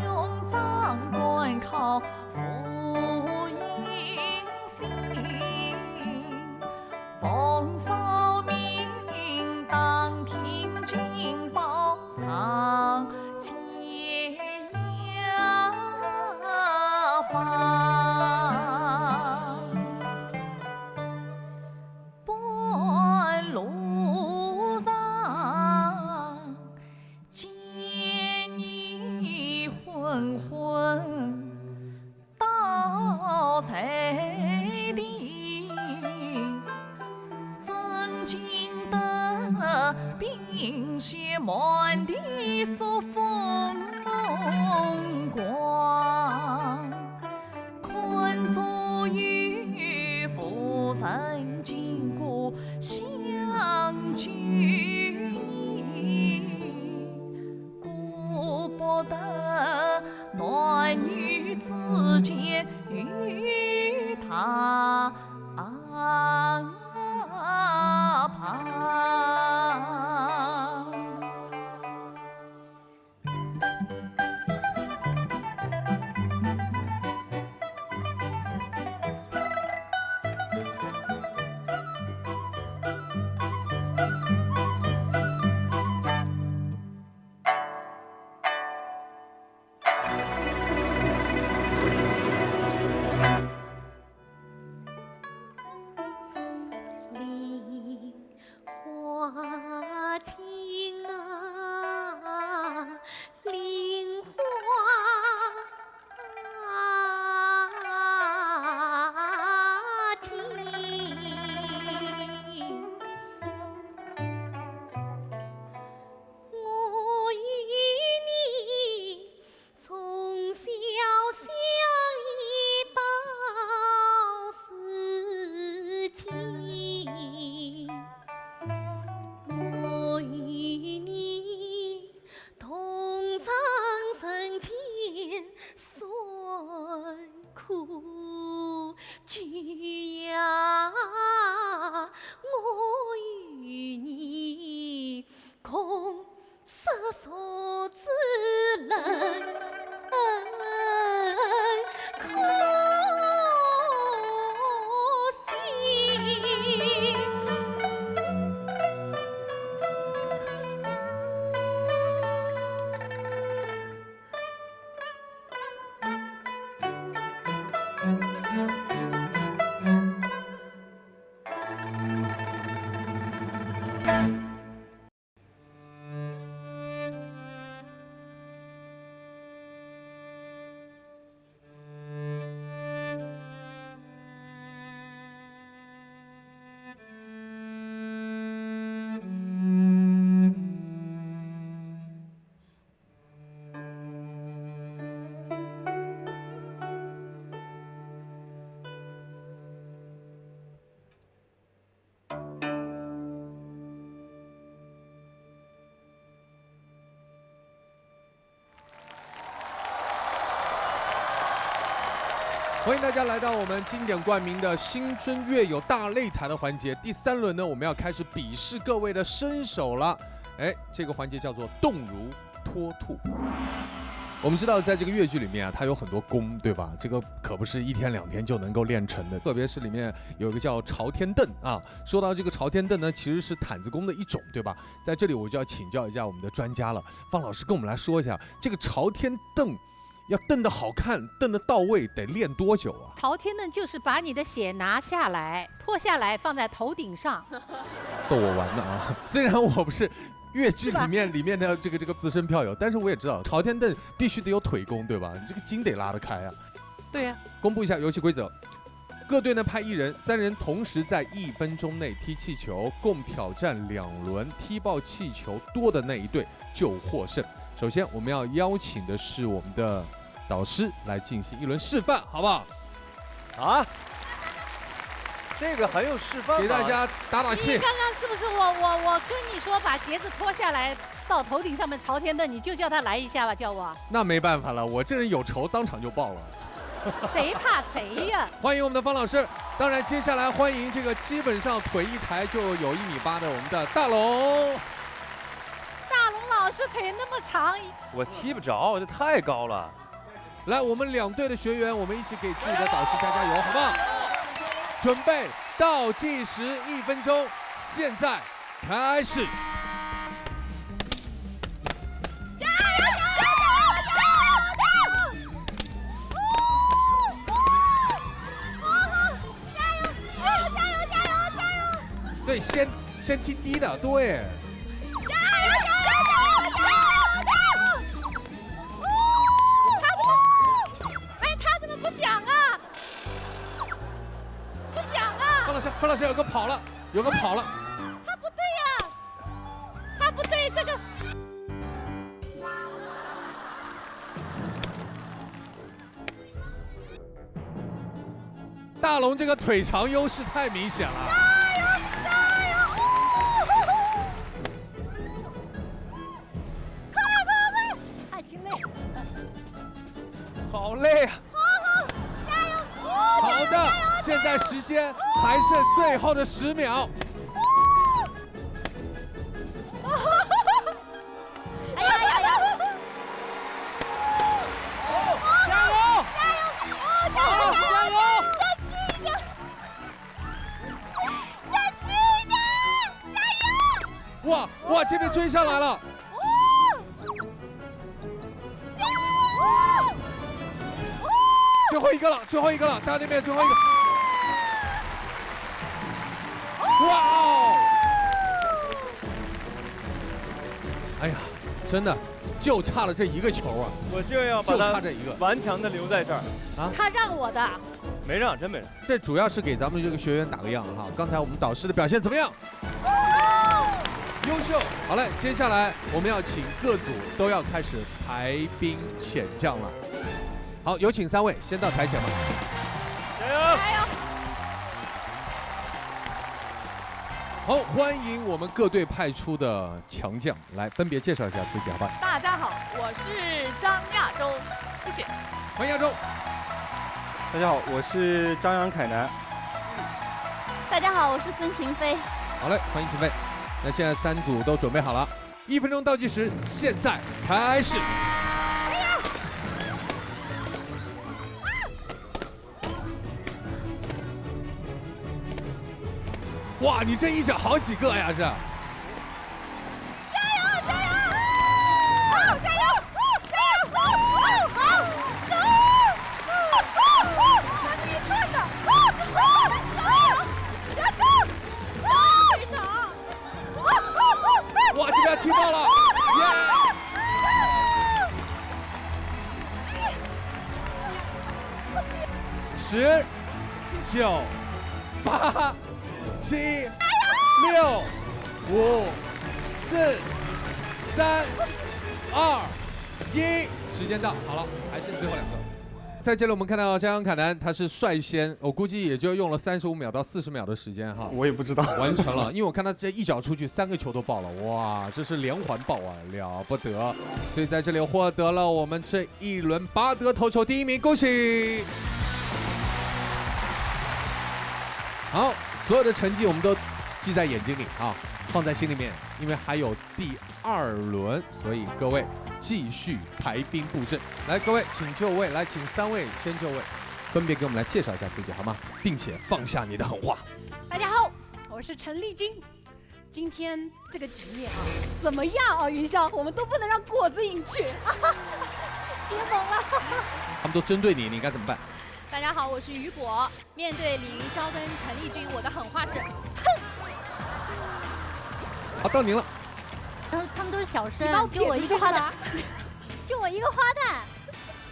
长关靠福音心，奉少命当听金宝上解压房。半路上见你昏昏倒在地，曾经的冰雪满地说风梦光，困住于浮生经过相聚你，顾不得男女之间与他旁。花径啊，菱花径，我与你从小相依到死尽。我与你同尝人间酸苦剧呀，我与你共瑟索之人可惜。欢迎大家来到我们经典冠名的新春乐友大擂台的环节。第3轮呢，我们要开始比试各位的身手了。这个环节叫做动如脱兔。我们知道，在这个越剧里面啊，它有很多功，对吧？这个可不是1天2天就能够练成的。特别是里面有一个叫朝天蹬啊。说到这个朝天蹬呢，其实是毯子功的一种，对吧？在这里我就要请教一下我们的专家了，方老师跟我们来说一下这个朝天蹬。要蹬得好看，蹬得到位，得练多久啊？朝天蹬就是把你的鞋拿下来，脱下来放在头顶上。逗我玩的啊！虽然我不是越剧里面的这个资深票友，但是我也知道朝天蹬必须得有腿功，对吧？你这个筋得拉得开啊。对呀。公布一下游戏规则：各队呢派1人，3人同时在1分钟内踢气球，共挑战2轮，踢爆气球多的那一队就获胜。首先，我们要邀请的是我们的导师来进行一轮示范，好不好？啊，这个还用示范吗？给大家打打气。你刚刚是不是我跟你说把鞋子脱下来到头顶上面朝天蹬，你就叫他来一下吧，叫我。那没办法了，我这人有仇，当场就报了。谁怕谁呀？欢迎我们的方老师。当然，接下来欢迎这个基本上腿一抬就有1.8米的我们的大龙。大龙老师腿那么长，我踢不着，这太高了。来，我们2队的学员，我们一起给自己的导师加加油，好不好？准备倒计时1分钟，现在开始。对，先踢低的，对。他怎么不响啊？不响啊！方老师有个跑了。他不对呀，他不对，这个。大龙这个腿长优势太明显了。他已经累了。好累啊！加油！好的，现在时间还剩最后的10秒。哎呀！加油！加油！站近一点！站近一点！加油！哇，这边追上来了。最后一个了，大家那边最后一个。哇哦！哎呀，真的就差了这一个球啊！我就要把它顽强的留在这儿啊！他让我的，没让，真没让。这主要是给咱们这个学员打个样哈。刚才我们导师的表现怎么样？优秀。好嘞，接下来我们要请各组都要开始排兵遣将了。好，有请3位先到台前吧。加油！好，欢迎我们各队派出的强将来分别介绍一下自己，好吧？大家好，我是张亚洲，谢谢。欢迎亚洲。大家好，我是张扬凯南。大家好，我是孙晴飞。好嘞，欢迎秦飞。那现在3组都准备好了，1分钟倒计时，现在开始。哇，你这一脚好几个呀，是？加油！加油！哇，这边踢爆了！耶！10、9、8、7、6、5、4、3、2、1，时间到，好了，还剩最后2个。在这里我们看到张扬凯南，他是率先，我估计也就用了35秒到40秒的时间哈，我也不知道完成了，因为我看他这一脚出去3个球都爆了，哇，这是连环爆啊，了不得！所以在这里获得了我们这一轮拔得头筹第1名，恭喜！好，所有的成绩我们都记在眼睛里啊，放在心里面，因为还有第2轮，所以各位继续排兵布阵。来，各位请就位，来，请3位先就位，分别给我们来介绍一下自己好吗？并且放下你的狠话。大家好，我是陈丽君。今天这个局面啊，怎么样啊？云霄，我们都不能让果子赢去，结盟了。他们都针对你，你该怎么办？大家好，我是雨果。面对李云霄跟陈丽君，我的狠话是哼。好，到您了。他们都是小生，就我一个花旦，就我一个花旦，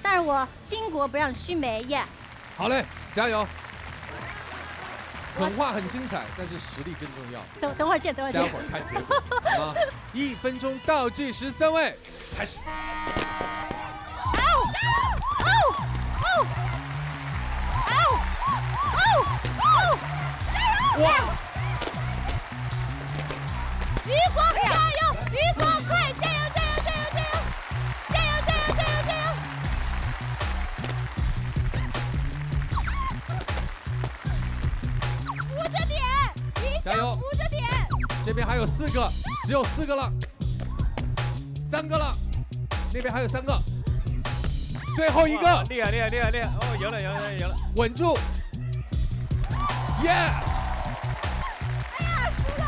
但是我巾帼不让须眉耶。好嘞，加油！狠话很精彩，但是实力更重要。等会儿见，待会儿看结果，好吗？1分钟倒计时，3位开始。加油！这边还有4个，只有4个了，3个了，那边还有3个，最后一个，厉害厉害厉害厉害！哦，赢了赢了赢了，稳住，耶！哎呀，输了！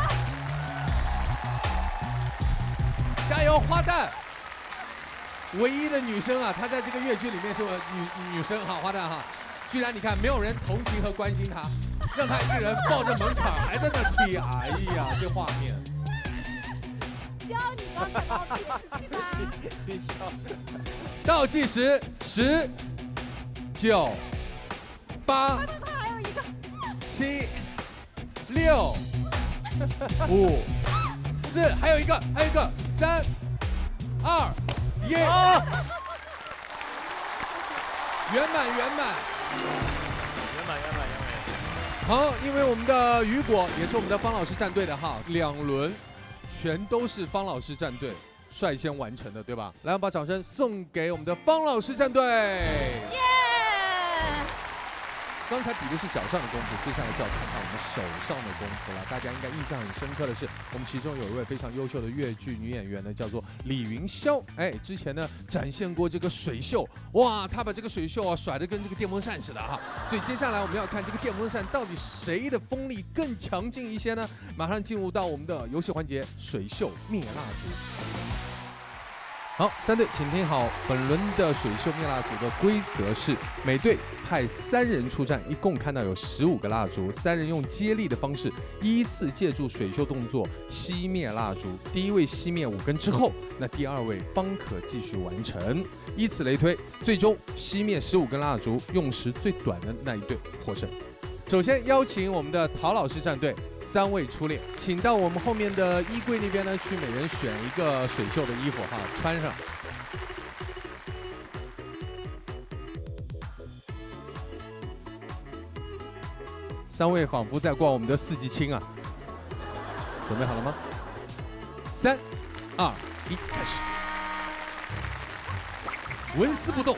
加油，花旦！唯一的女生啊，她在这个越剧里面是女生哈，花旦哈，居然你看没有人同情和关心她，让她一个人抱着门槛还在那踢，哎呀，这画面。教你刚才把我骗去吧。倒计时，10、9、8、7、6、5、4，还有一个，3、2、1，圆满。好，因为我们的雨果也是我们的方老师战队的哈，2轮全都是方老师战队率先完成的，对吧？来，我们把掌声送给我们的方老师战队。耶！刚才比的是脚上的功夫，接下来就要看看我们手上的功夫了。大家应该印象很深刻的是，我们其中有一位非常优秀的越剧女演员呢，叫做李云霄。哎，之前呢展现过这个水袖，哇，她把这个水袖啊甩得跟这个电风扇似的哈。所以接下来我们要看这个电风扇到底谁的风力更强劲一些呢？马上进入到我们的游戏环节，水袖灭蜡烛。好，3队请听好，本轮的水袖灭蜡烛的规则是，每队派3人出战，一共看到有15个蜡烛，3人用接力的方式，依次借助水袖动作熄灭蜡烛。第一位熄灭5根之后，那第2位方可继续完成，依此类推，最终熄灭15根蜡烛，用时最短的那一队获胜。首先邀请我们的陶老师战队3位出列，请到我们后面的衣柜那边呢，去每人选一个水袖的衣服哈，穿上。3位仿佛在逛我们的4季青啊，准备好了吗？3、2、1，开始，纹丝不动。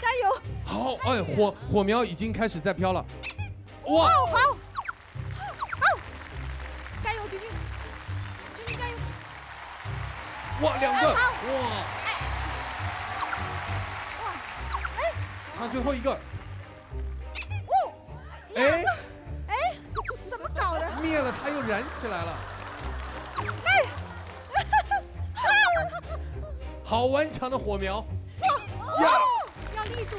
加油！好，哎，火苗已经开始在飘了，哇！好，加油，君君加油！哇，2个，哇！差最后一个，哎，怎么搞的？灭了，它又燃起来了，好顽强的火苗，呀！要力度。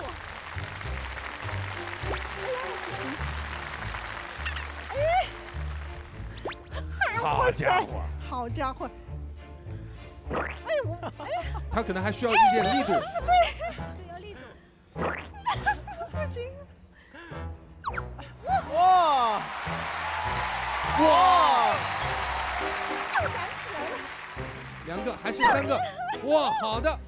好家伙！好家伙！哎我他可能还需要一点力度。对，要力度。不行。哇！燃起来了。 2个还是3个？哇，好的。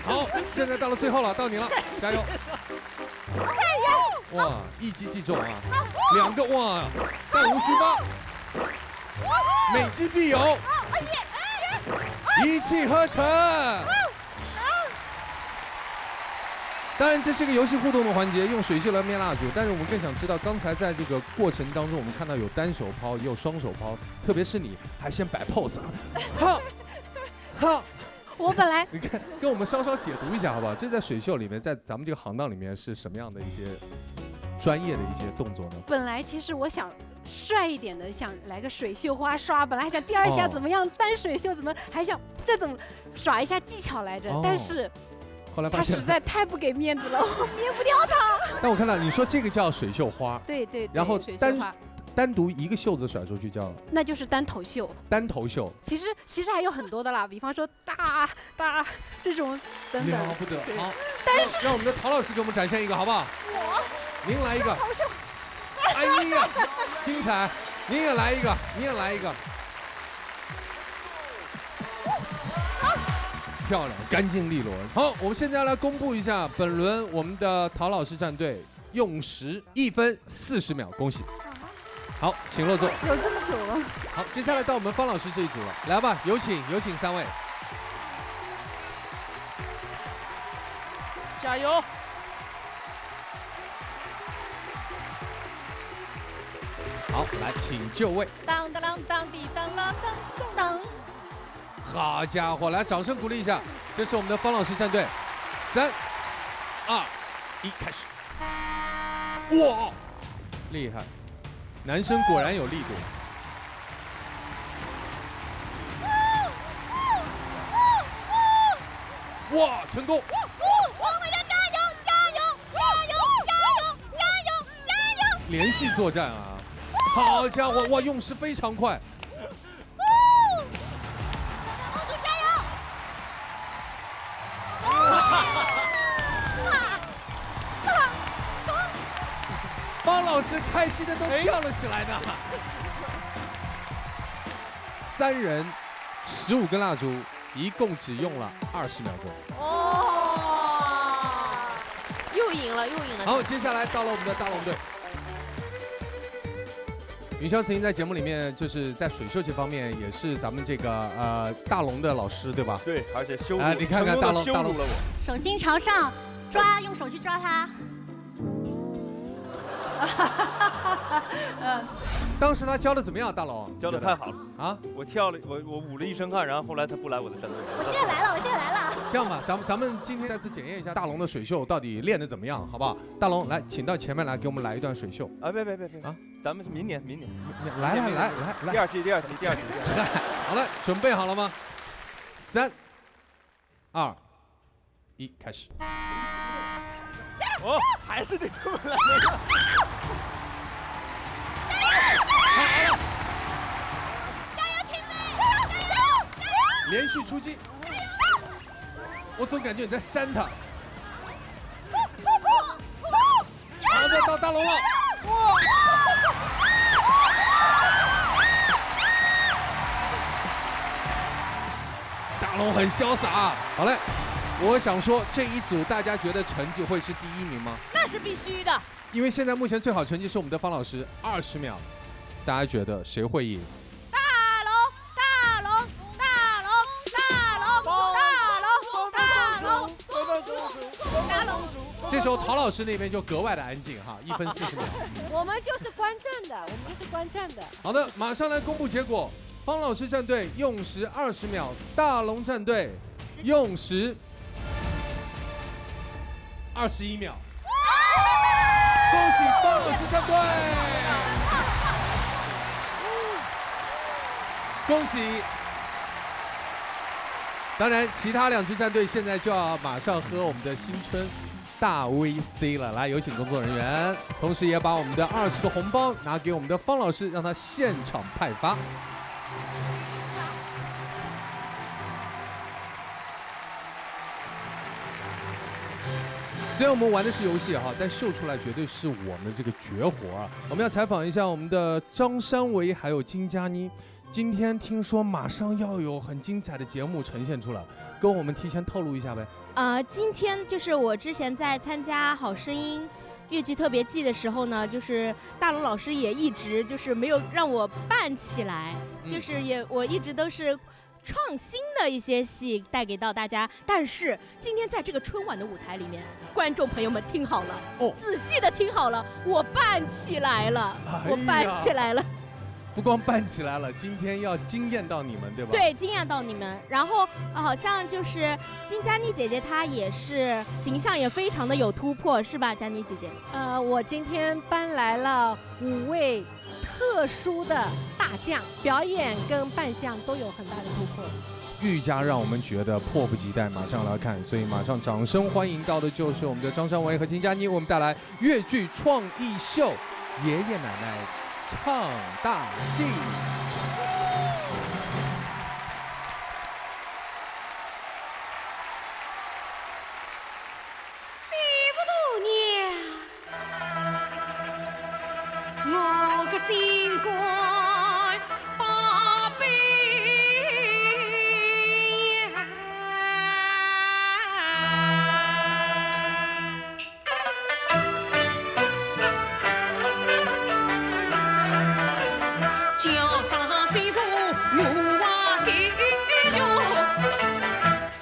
好，现在到了最后了，到你了，加油！哇，一击即中啊！2个哇，弹无虚发，每击必有，一气呵成。当然，这是个游戏互动的环节，用水袖来灭蜡烛。但是我们更想知道，刚才在这个过程当中，我们看到有单手抛，也有双手抛，特别是你还先摆 pose 啊，哈，哈。我本来你看，跟我们稍稍解读一下好不好？这在水袖里面，在咱们这个行当里面是什么样的一些专业的一些动作呢？本来其实我想帅一点的，想来个水袖花刷，本来还想第2下怎么样，单水袖怎么还想这种耍一下技巧来着，但是后来发现他实在太不给面子了，我灭不掉他。但我看到你说这个叫水袖花，对对对，然后水袖花单独一个袖子甩出去叫那就是单头袖。单头袖，其实还有很多的啦，比方说大这种等等。了不得。好，但是让我们的陶老师给我们展现一个好不好？您来一个。好秀。哎呀，精彩！您也来一个，您也来一个。漂亮，干净利落。好，我们现在来公布一下本轮我们的陶老师战队用时1分40秒，恭喜。好，请落座。有这么久了？好，接下来到我们方老师这一组了，来吧，有请3位。加油！好，来，请就位。当当当当滴当啷当当当。好家伙，来，掌声鼓励一下，这是我们的方老师战队。3、2、1，开始。哇，厉害，男生果然有力度。哇，成功！我们要加油，加油，加油，加油，加油，加油！连续作战啊！好家伙，哇，用时非常快。公主加油！方老师开心的都跳了起来呢。3人，15根蜡烛。一共只用了20秒钟。哦，又赢了，又赢了。好，接下来到了我们的大龙队。云霄曾经在节目里面，就是在水袖这方面也是咱们这个大龙的老师，对吧？对，而且羞辱，你看看大龙，羞辱了我。手心朝上，抓，用手去抓它。当时他教的怎么样，大龙？教的太好了啊！我跳了，我舞了一身汗，然后后来他不来我的战队。我现在来了，我现在来了。这样吧，咱们今天再次检验一下大龙的水袖到底练得怎么样，好不好？大龙，来，请到前面来，给我们来一段水袖。啊，别啊！咱们是明年。来，第二季。好了，准备好了吗？3、2、1，开始。哦，还是得这么来。连续出击，我总感觉你在扇他。好的，到大龙了。大龙很潇洒。好嘞，我想说这一组大家觉得成绩会是第1名吗？那是必须的。因为现在目前最好成绩是我们的方老师20秒，大家觉得谁会赢？这时候陶老师那边就格外的安静哈，1分40秒。我们就是观战的，好的，马上来公布结果。方老师战队用时20秒，大龙战队用时21秒。恭喜方老师战队！恭喜！当然，其他2支战队现在就要马上喝我们的新春大 VC 了。来，有请工作人员，同时也把我们的20个红包拿给我们的方老师，让他现场派发。虽然我们玩的是游戏哈，但秀出来绝对是我们的这个绝活啊！我们要采访一下我们的张山维还有金佳妮。今天听说马上要有很精彩的节目呈现出来，跟我们提前透露一下呗。今天就是我之前在参加《好声音》粤剧特别季的时候呢，就是大龙老师也一直就是没有让我扮起来，就是我一直都是创新的一些戏带给到大家。但是今天在这个春晚的舞台里面，观众朋友们听好了，仔细的听好了，我扮起来了，我扮起来了。不光扮起来了，今天要惊艳到你们，对吧？对，惊艳到你们。然后好像就是金佳妮姐姐，她也是形象也非常的有突破，是吧，佳妮姐姐？我今天搬来了5位特殊的大将，表演跟扮相都有很大的突破。愈加让我们觉得迫不及待，马上来看，所以马上掌声欢迎到的就是我们的张山维和金佳妮，我们带来粤剧创意秀《爷爷奶奶唱大戏》。媳妇娘，我个心肝宝贝呀，叫声媳妇我话给哟，心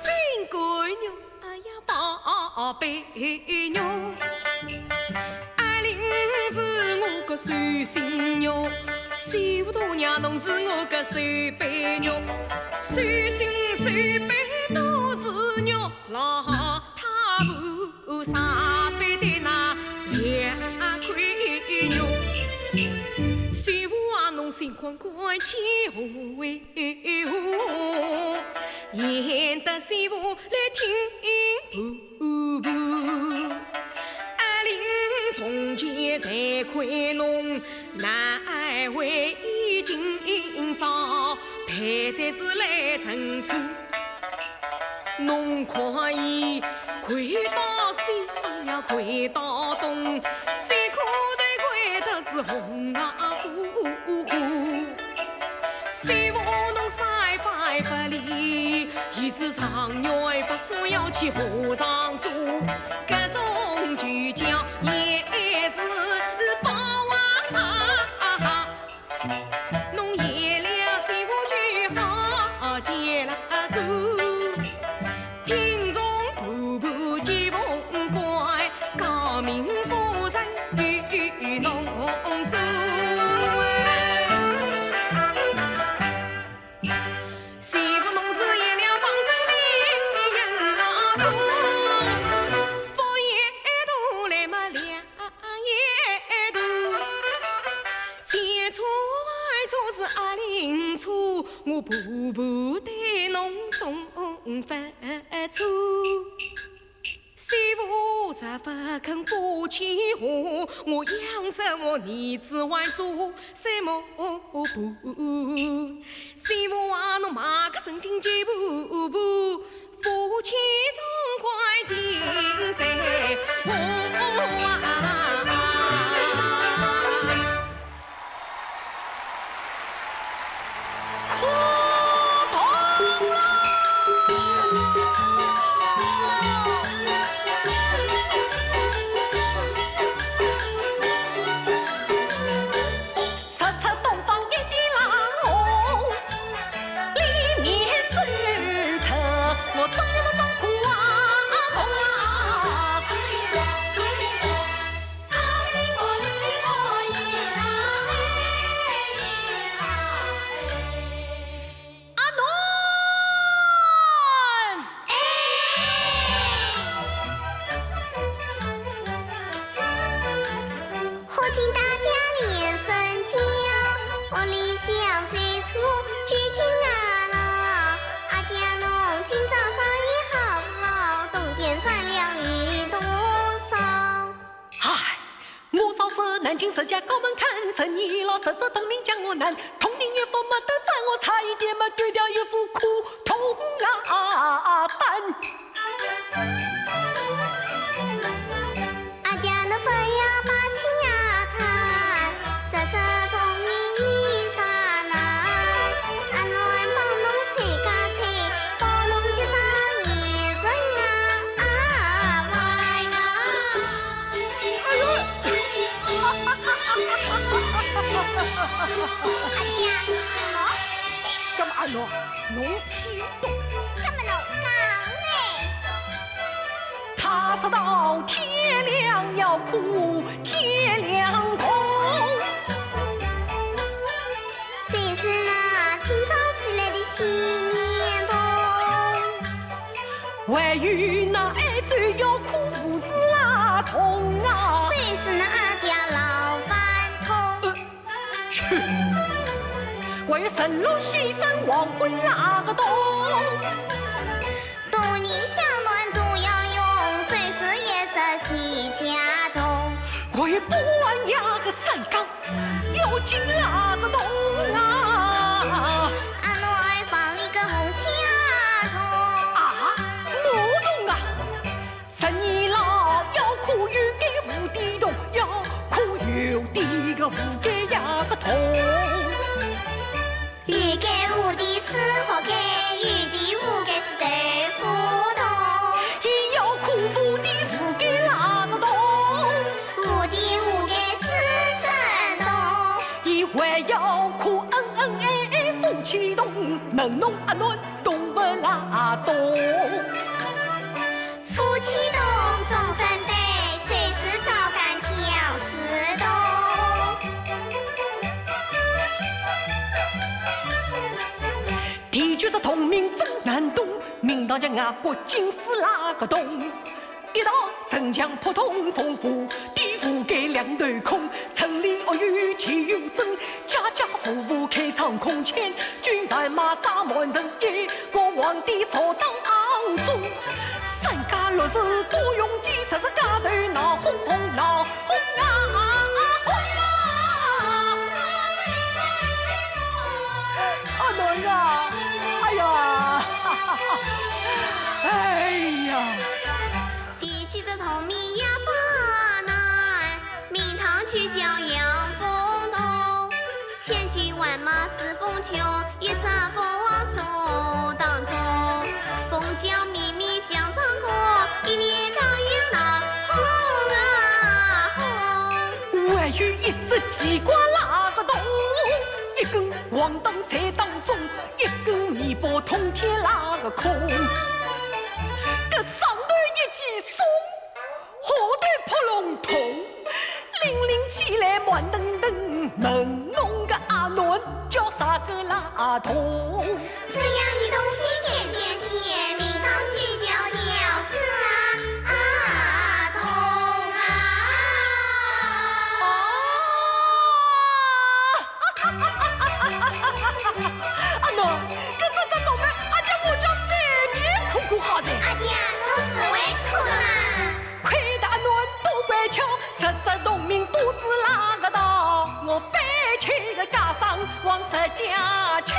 肝娘哎呀宝贝娘。爱玲是我个个酸心肉，师傅大娘侬是我个手背肉，酸心手背都是肉，老太婆杀飞的那2块肉，师傅啊侬心宽宽气呼为何，演得师傅来听婆婆。从前这块侬难为今朝，陪在是来成亲。侬可以跪到西呀，跪到东，三颗头跪的是红啊呼呼。师傅侬晒发不离，一时长远不做要去和尚做，各种就叫也是宝啊！侬爷俩师傅就好结了个，听从婆婆结婚乖，高明夫人与侬做。师傅侬是爷俩方正的人啊哥，佛爷都来嘛两爷都，前错外错是阿林错，我婆婆对侬总犯错。师傅咋不肯负起话？我养着我儿子还做什么不？师傅啊，侬买个正经结婆婆，夫妻总快尽谁南京十家高门看10年了，十只铜铃将我难，铜铃岳父没得赞，我差一点嘛丢掉岳父苦痛啊担。阿爹侬不要把气呀叹，十只铜铃有啥难？阿侬还帮侬吹家吹，帮侬接上年神啊歪啊！哎呦！阿爹，喏，干嘛喏？侬听懂？干嘛侬讲嘞？他说到天亮要哭，天亮痛。这是那清早起来的新年童，还有那爱最要哭无是拉痛啊。这是那阿爹老饭桶。去！还有神龙西山黄昏那个洞，多年相暖都要用，随时也这西家洞。还有不完呀个山岗，要进那个洞啊！阿侬爱放你个红枪筒啊！我懂啊，10年了要哭有个无底洞，要哭有底个无个呀个洞。鱼盖无底是活该，鱼底无该是豆腐洞。伊要哭无底无该那个洞，无底无该是真洞。伊还要哭恩爱夫妻洞，能弄啊暖懂不拉懂。夫妻洞总真对，随时烧干挑丝洞。同名真难懂，名堂叫外国金丝拉个洞。一道城墙破通丰富，地府盖两头空，城里恶语气又真，家家户户开仓空前，军队马扎满人衣，国皇帝坐当昂中，三家六世多用计，10个家头闹哄哄闹哄啊哄啊！阿伦啊，哎呀，哎呀！地区子同名也发难，名堂去叫杨风东。千军万马四风穷，一战风往走当中。风将秘密向苍空，一年当也那轰啊轰。外有一只鸡瓜拉个洞，一根黄灯在当中，一根米包通天拉个空。这上头一记松，后头扑龙通，零零起来慢腾腾，能弄个阿伦叫啥个拉通？这样的东西天天见，名堂去叫屌丝啊通啊！阿喏，这是这东门，阿爹我叫三面苦苦好的。阿爹，都是为苦的嘛。亏大暖都乖巧，10只农民肚子拉个大，我背起个家上往这家去呀。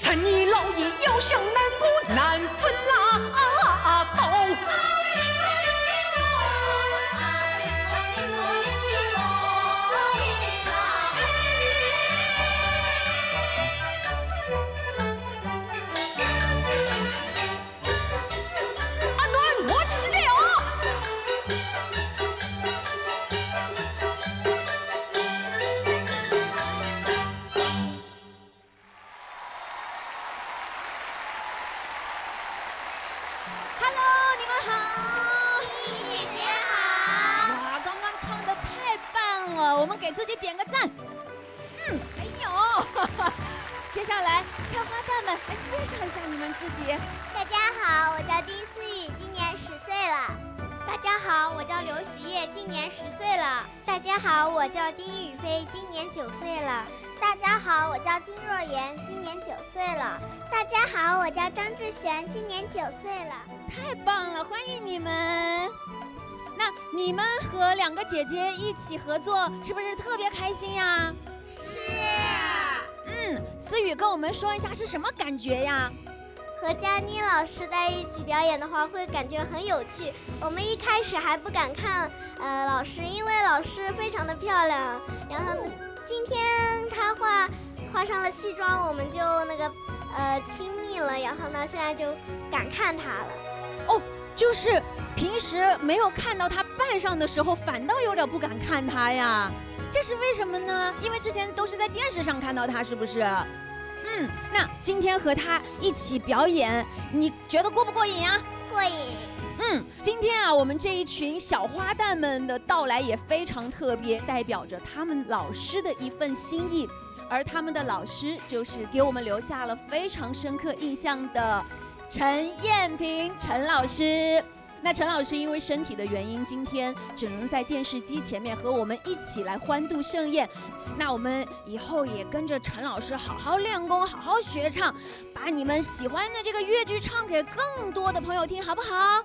10年老爷要想难过难分拉刀。我们给自己点个赞。还有，接下来小花旦们来介绍一下你们自己。大家好，我叫丁思雨，今年10岁了。大家好，我叫刘徐烨，今年10岁了。大家好，我叫丁宇飞，今年9岁了。大家好，我叫金若妍，今年9岁了。大家好，我叫张志璇，今年9岁了。太棒了，欢迎你们。那你们和2个姐姐一起合作，是不是特别开心呀？是。思雨跟我们说一下是什么感觉呀？和佳妮老师在一起表演的话，会感觉很有趣。我们一开始还不敢看老师，因为老师非常的漂亮。然后今天她画上了西装，我们就亲密了。然后呢，现在就敢看她了。哦。就是平时没有看到他扮上的时候，反倒有点不敢看他呀，这是为什么呢？因为之前都是在电视上看到他，是不是？那今天和他一起表演，你觉得过不过瘾呀？过瘾。今天啊，我们这一群小花旦们的到来也非常特别，代表着他们老师的一份心意，而他们的老师就是给我们留下了非常深刻印象的陈燕萍陈老师。那陈老师因为身体的原因，今天只能在电视机前面和我们一起来欢度盛宴。那我们以后也跟着陈老师好好练功，好好学唱，把你们喜欢的这个粤剧唱给更多的朋友听，好不好？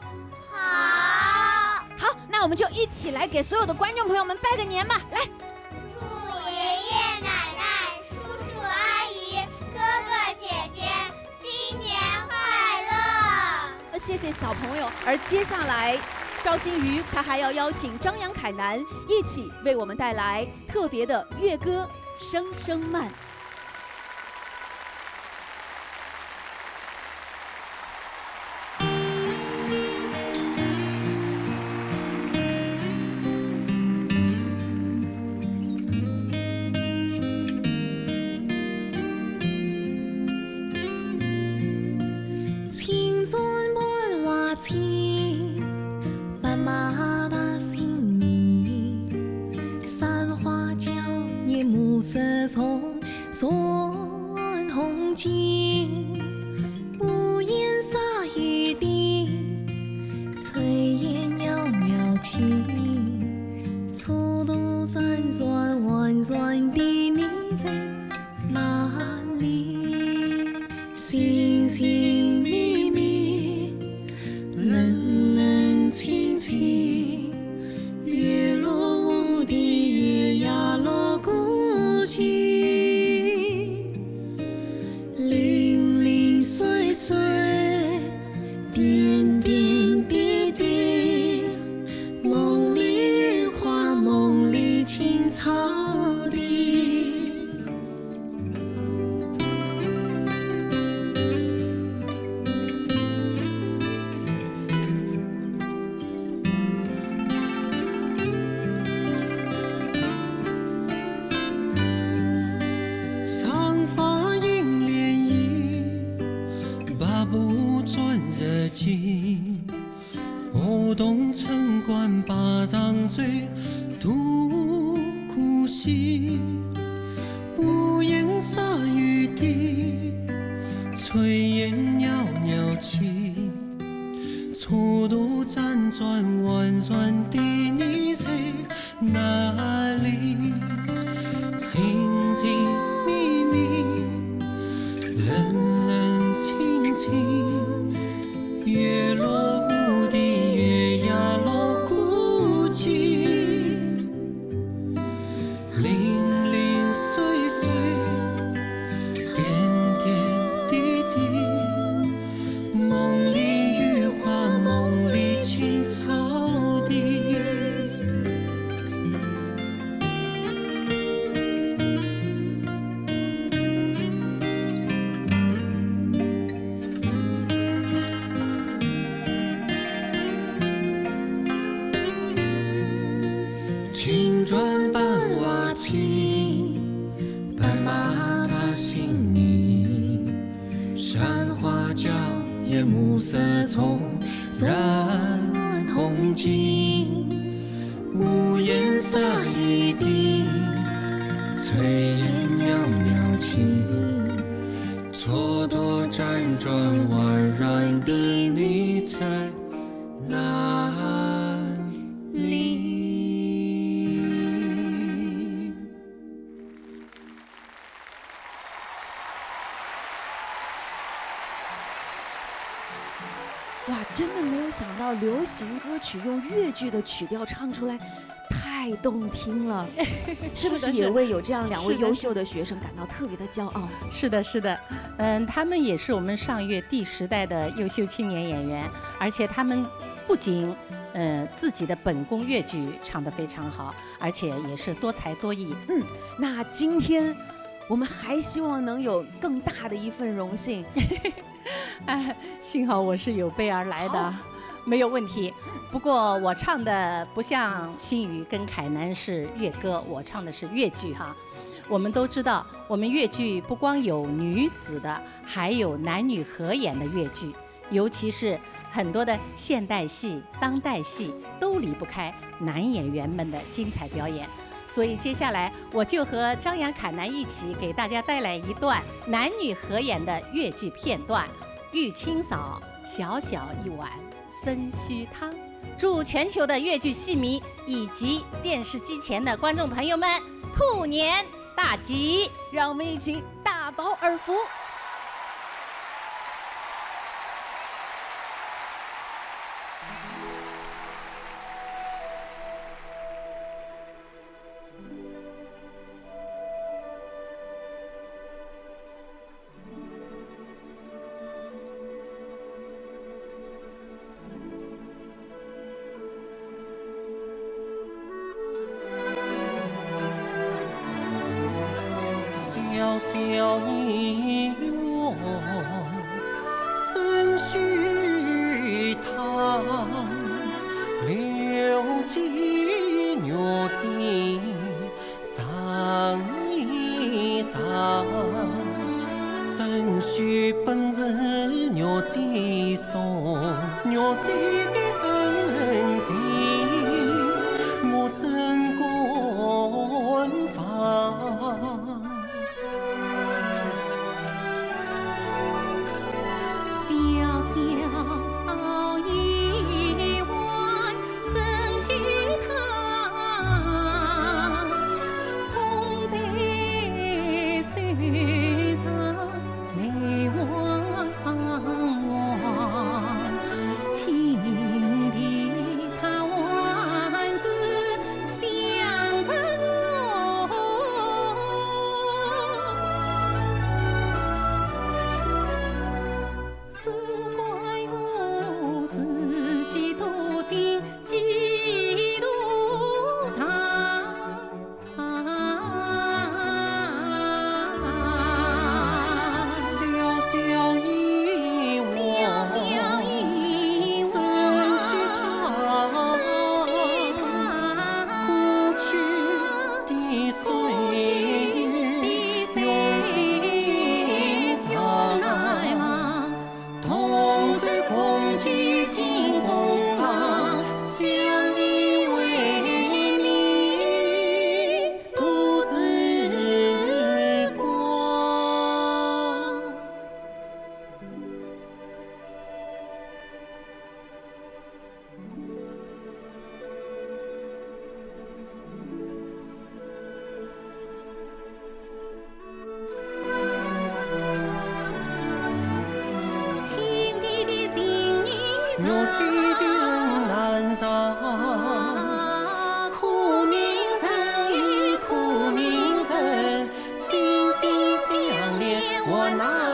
好，那我们就一起来给所有的观众朋友们拜个年吧，来。祝爷爷奶奶、叔叔阿姨、哥哥姐姐新年快乐！谢谢小朋友。而接下来，赵新瑜他还要邀请张杨凯南一起为我们带来特别的粤歌《声声慢》。妈妈的心里，散花间。风景，屋檐洒雨滴，炊烟袅袅起，蹉跎辗转婉转的你在哪里？寻寻觅觅，冷冷清清，月落乌啼，月牙落孤寂，零零碎碎，点点滴滴，梦里雨花，梦里青草地。长发映涟漪，把不转日记。我懂城关八丈醉，独孤溪。屋檐洒雨滴，炊烟袅袅起。蹉跎辗转婉转的你在哪里？寻寻觅觅，冷冷清清，月落乌啼，月牙落孤寂，零零碎碎，点点滴滴，梦里雨花，梦里青草地。青砖伴瓦青，斑马踏新泥，山花娇艳暮色葱，染红巾。屋檐洒雨滴，炊烟袅袅起，蹉跎辗转婉然的你在哪里？哇，真的没有想到流行歌曲用粤剧的曲调唱出来，太动听了，是不是也为有这样两位优秀的学生感到特别的骄傲？是的，是的，他们也是我们上粤第10代的优秀青年演员，而且他们不仅自己的本宫粤剧唱得非常好，而且也是多才多艺。那今天我们还希望能有更大的一份荣幸。哎，幸好我是有备而来的，没有问题。不过我唱的不像新宇跟凯南是粤歌，我唱的是粤剧哈。我们都知道，我们粤剧不光有女子的，还有男女合演的粤剧，尤其是很多的现代戏、当代戏都离不开男演员们的精彩表演。所以接下来我就和张扬、凯南一起给大家带来一段男女合演的粤剧片段《玉清嫂》，小小一碗参须汤。祝全球的粤剧戏迷以及电视机前的观众朋友们兔年大吉！让我们一起大饱耳福。小小一碗参须汤，六斤肉筋上一上，参须本是肉筋松，肉筋的很细，我真敢放。暖啊。